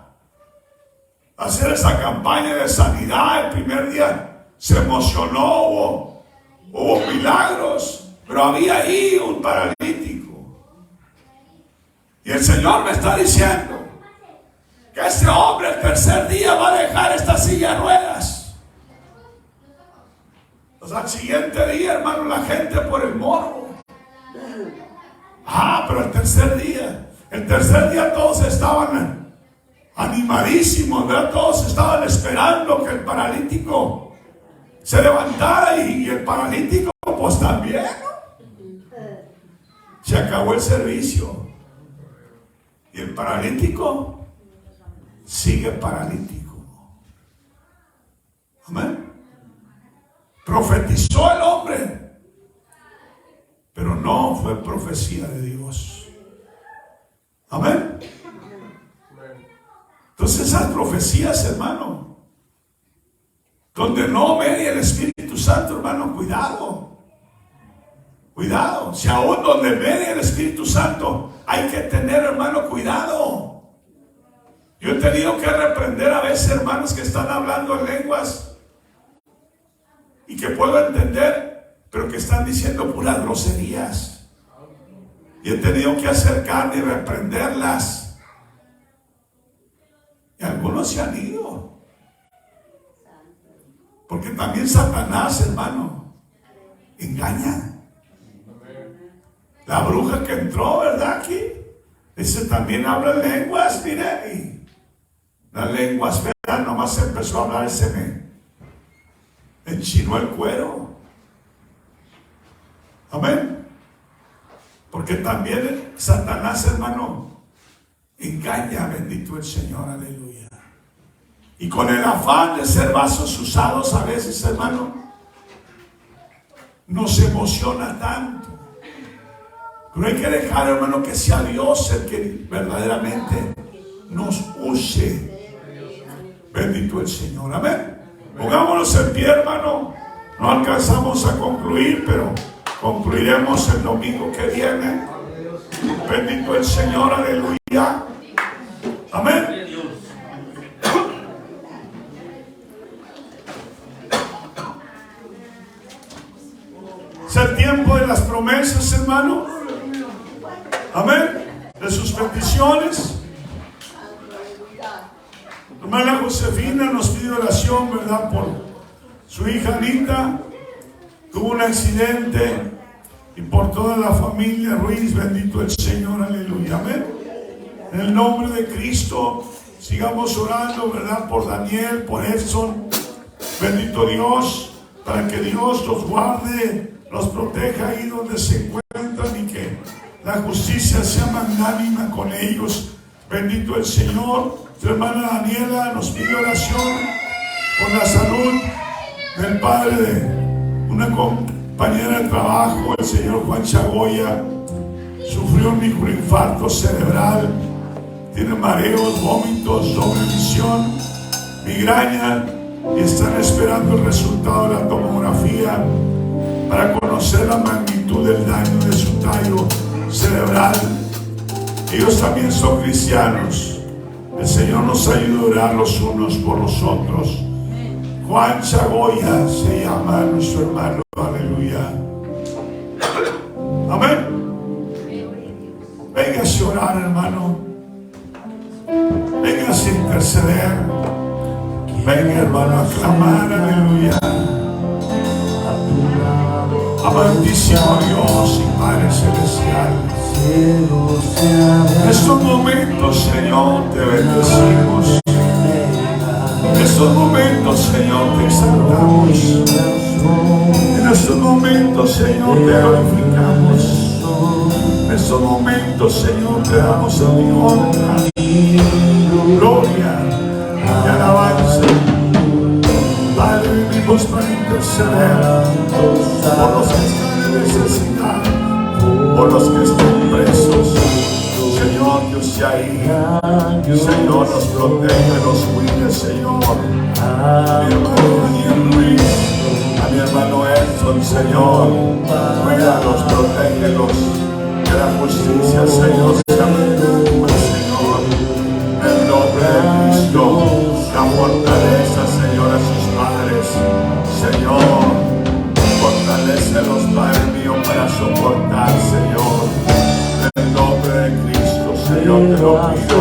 A hacer esa campaña de sanidad. El primer día se emocionó, hubo milagros, pero había ahí un paralítico. Y el Señor me está diciendo que ese hombre el tercer día va a dejar esta silla de ruedas. Al siguiente día, hermano, la gente por el morbo. Pero el tercer día todos estaban animadísimos, ¿verdad? Todos estaban esperando que el paralítico se levantara y el paralítico pues también. Se acabó el servicio y el paralítico sigue paralítico. Amén. Profetizó el hombre, pero no fue profecía de Dios. Amén. Entonces esas profecías, hermano, donde no media el Espíritu Santo, hermano, cuidado. Cuidado. Si aún donde media el Espíritu Santo, hay que tener, hermano, cuidado. Yo he tenido que reprender a veces hermanos que están hablando en lenguas y que puedo entender, pero que están diciendo puras groserías. Y he tenido que acercarme y reprenderlas. Y algunos se han ido. Porque también Satanás, hermano, engaña. La bruja que entró, ¿verdad? Aquí, dice, también habla lenguas, mire, y las lenguas, ¿verdad? Nomás empezó a hablar ese me enchinó el cuero. Amén. Porque también Satanás, hermano, engaña, bendito el Señor, aleluya. Y con el afán de ser vasos usados a veces, hermano, nos emociona tanto. Pero hay que dejar, hermano, que sea Dios el que verdaderamente nos use. Bendito el Señor. Amén. Pongámonos en pie, hermano. No alcanzamos a concluir, pero concluiremos el domingo que viene. Bendito el Señor. Aleluya. Amén. Es el tiempo de las promesas, hermano. Amén. De sus peticiones. Hermana Josefina nos pide oración, ¿verdad? Por su hija Anita. Tuvo un accidente. Y por toda la familia Ruiz. Bendito el Señor. Aleluya. Amén. En el nombre de Cristo. Sigamos orando, ¿verdad? Por Daniel, por Edson. Bendito Dios. Para que Dios los guarde, los proteja ahí donde se encuentran. Y que la justicia sea magnánima con ellos. Bendito el Señor. Su hermana Daniela nos pide oración por la salud del padre de una compañera de trabajo, el señor Juan Chagoya. Sufrió un microinfarto cerebral, tiene mareos, vómitos, doble visión, migraña, y están esperando el resultado de la tomografía para conocer la magnitud del daño de su tallo cerebral. Ellos también son cristianos. El Señor nos ayuda a orar los unos por los otros. Juan Chagoya se llama nuestro hermano. Aleluya. Amén. Véngase a orar, hermano. Véngase a interceder. Venga, hermano, a clamar. Aleluya. Amantísimo Dios y Padre Celestial. En estos momentos, Señor, te bendecimos. En estos momentos, Señor, te exaltamos. En estos momentos, Señor, te glorificamos. En estos momentos, Señor, te damos a ti honra, gloria y alabanza. Padre, venimos para interceder por los que están en necesidad, por los que están presos. Señor, Dios sea ahí. Señor, nos protege, nos cuide, Señor. A mi hermano Daniel Ruiz, a mi hermano Edson, Señor. Cuídalos, protégelos. Que la justicia, Señor, sea magnánima, Señor. En el nombre de Cristo, la fortaleza, Señor, a sus padres. Señor, fortalécelos, Padre mío, para soportar, Señor. En el nombre de Cristo, Señor, te lo pido.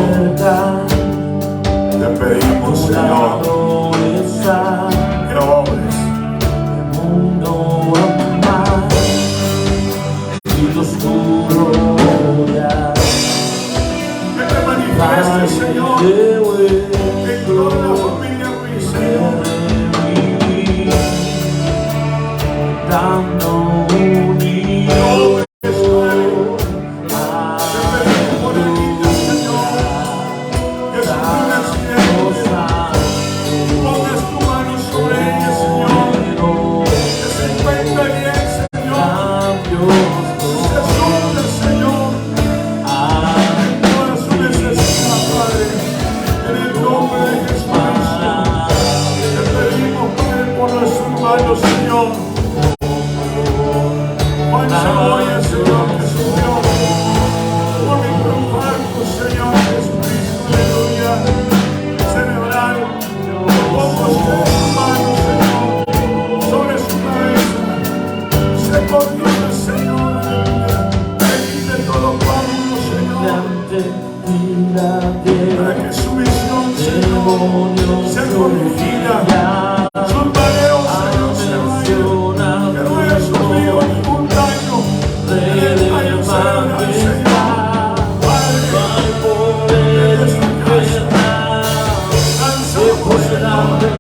Te pedimos, Señor, que obres. Que te manifiestes, Señor, en toda la familia Ruiz, Señor. Para que su visión, Señor, sea corregida. Sus mareos, Señor, se vayan. Que no haya sufrido ningún daño. El daño cerebral, Señor. Padre, en esta casa, lanzamos, Señor.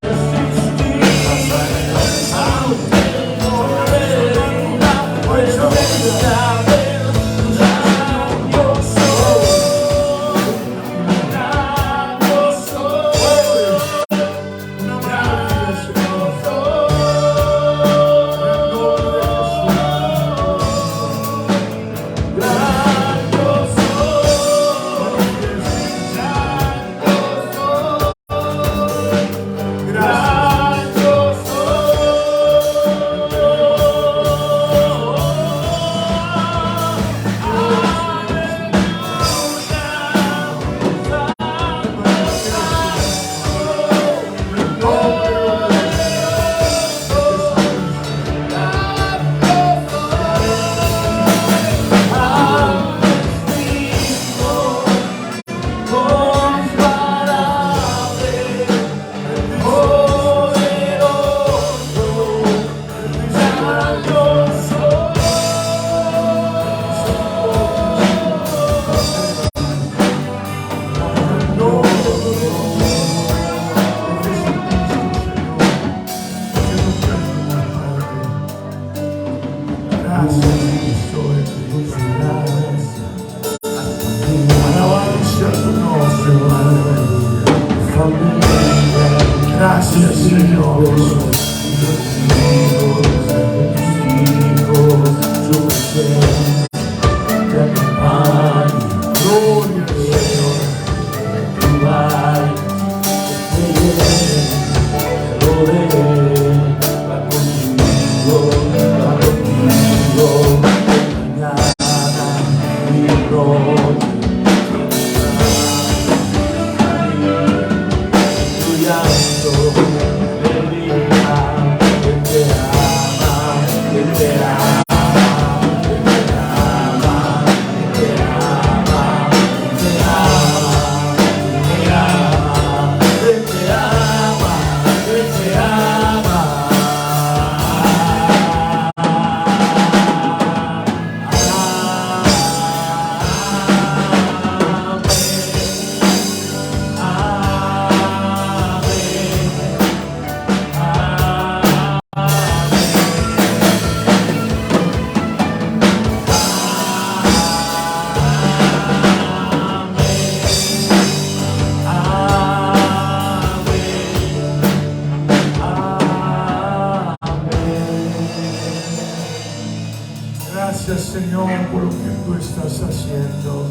Gracias, Señor, por lo que tú estás haciendo.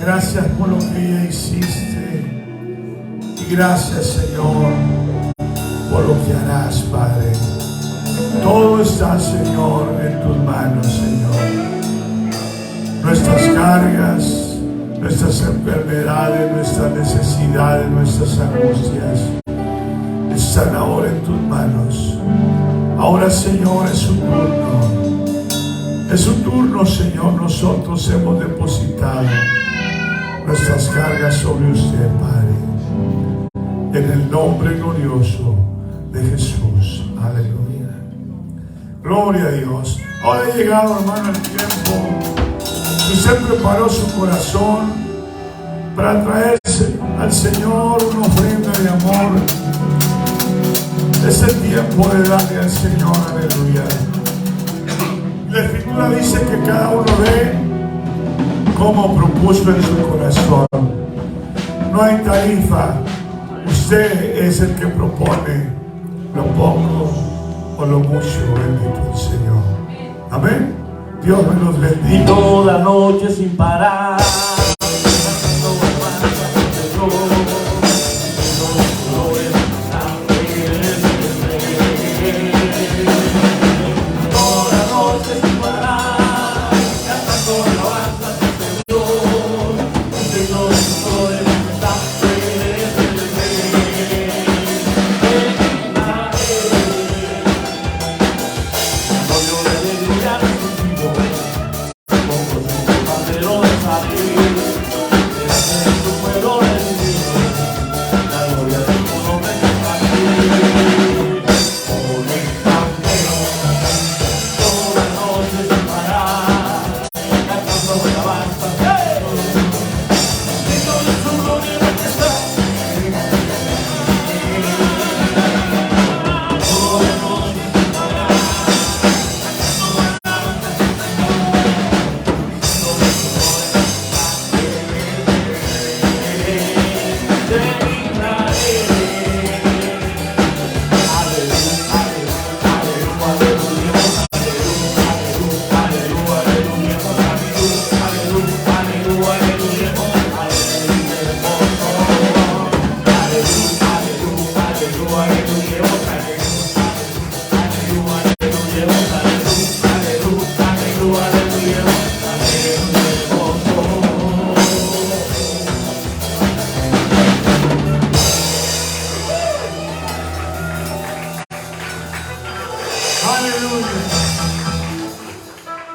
Gracias por lo que ya hiciste. Y gracias, Señor, por lo que harás, Padre. Todo está, Señor, en tus manos, Señor. Nuestras cargas, nuestras enfermedades, nuestras necesidades, nuestras angustias están ahora en tus manos. Ahora, Señor, es un turno. Es un turno, Señor. Nosotros hemos depositado nuestras cargas sobre usted, Padre. En el nombre glorioso de Jesús. Aleluya. Gloria a Dios. Ahora ha llegado, hermano, el tiempo. Usted preparó su corazón para traerse al Señor una ofrenda de amor. Es el tiempo de darle al Señor. Aleluya. La Escritura dice que cada uno ve como propuso en su corazón. No hay tarifa. Usted es el que propone lo poco o lo mucho. Bendito el Señor. Amén. Dios me los bendiga. Toda noche sin parar.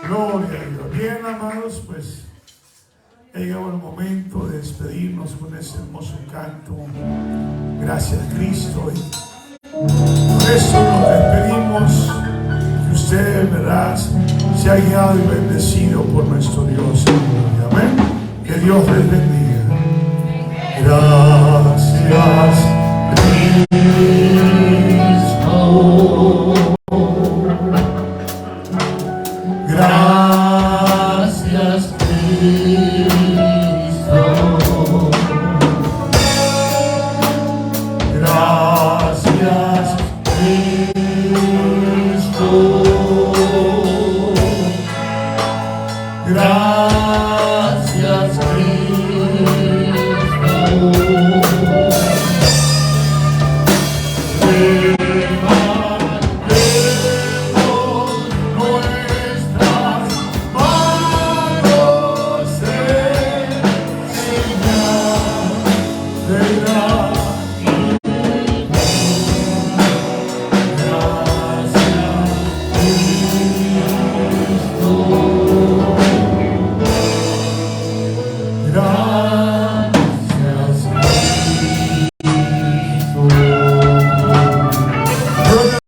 Gloria a Dios. Bien, amados, pues ha llegado el momento de despedirnos con ese hermoso canto. Gracias, Cristo. Y por eso nos despedimos. Que usted, ¿verdad?, se ha guiado y bendecido por nuestro Dios. Amén. Que Dios les bendiga. Gracias, Cristo.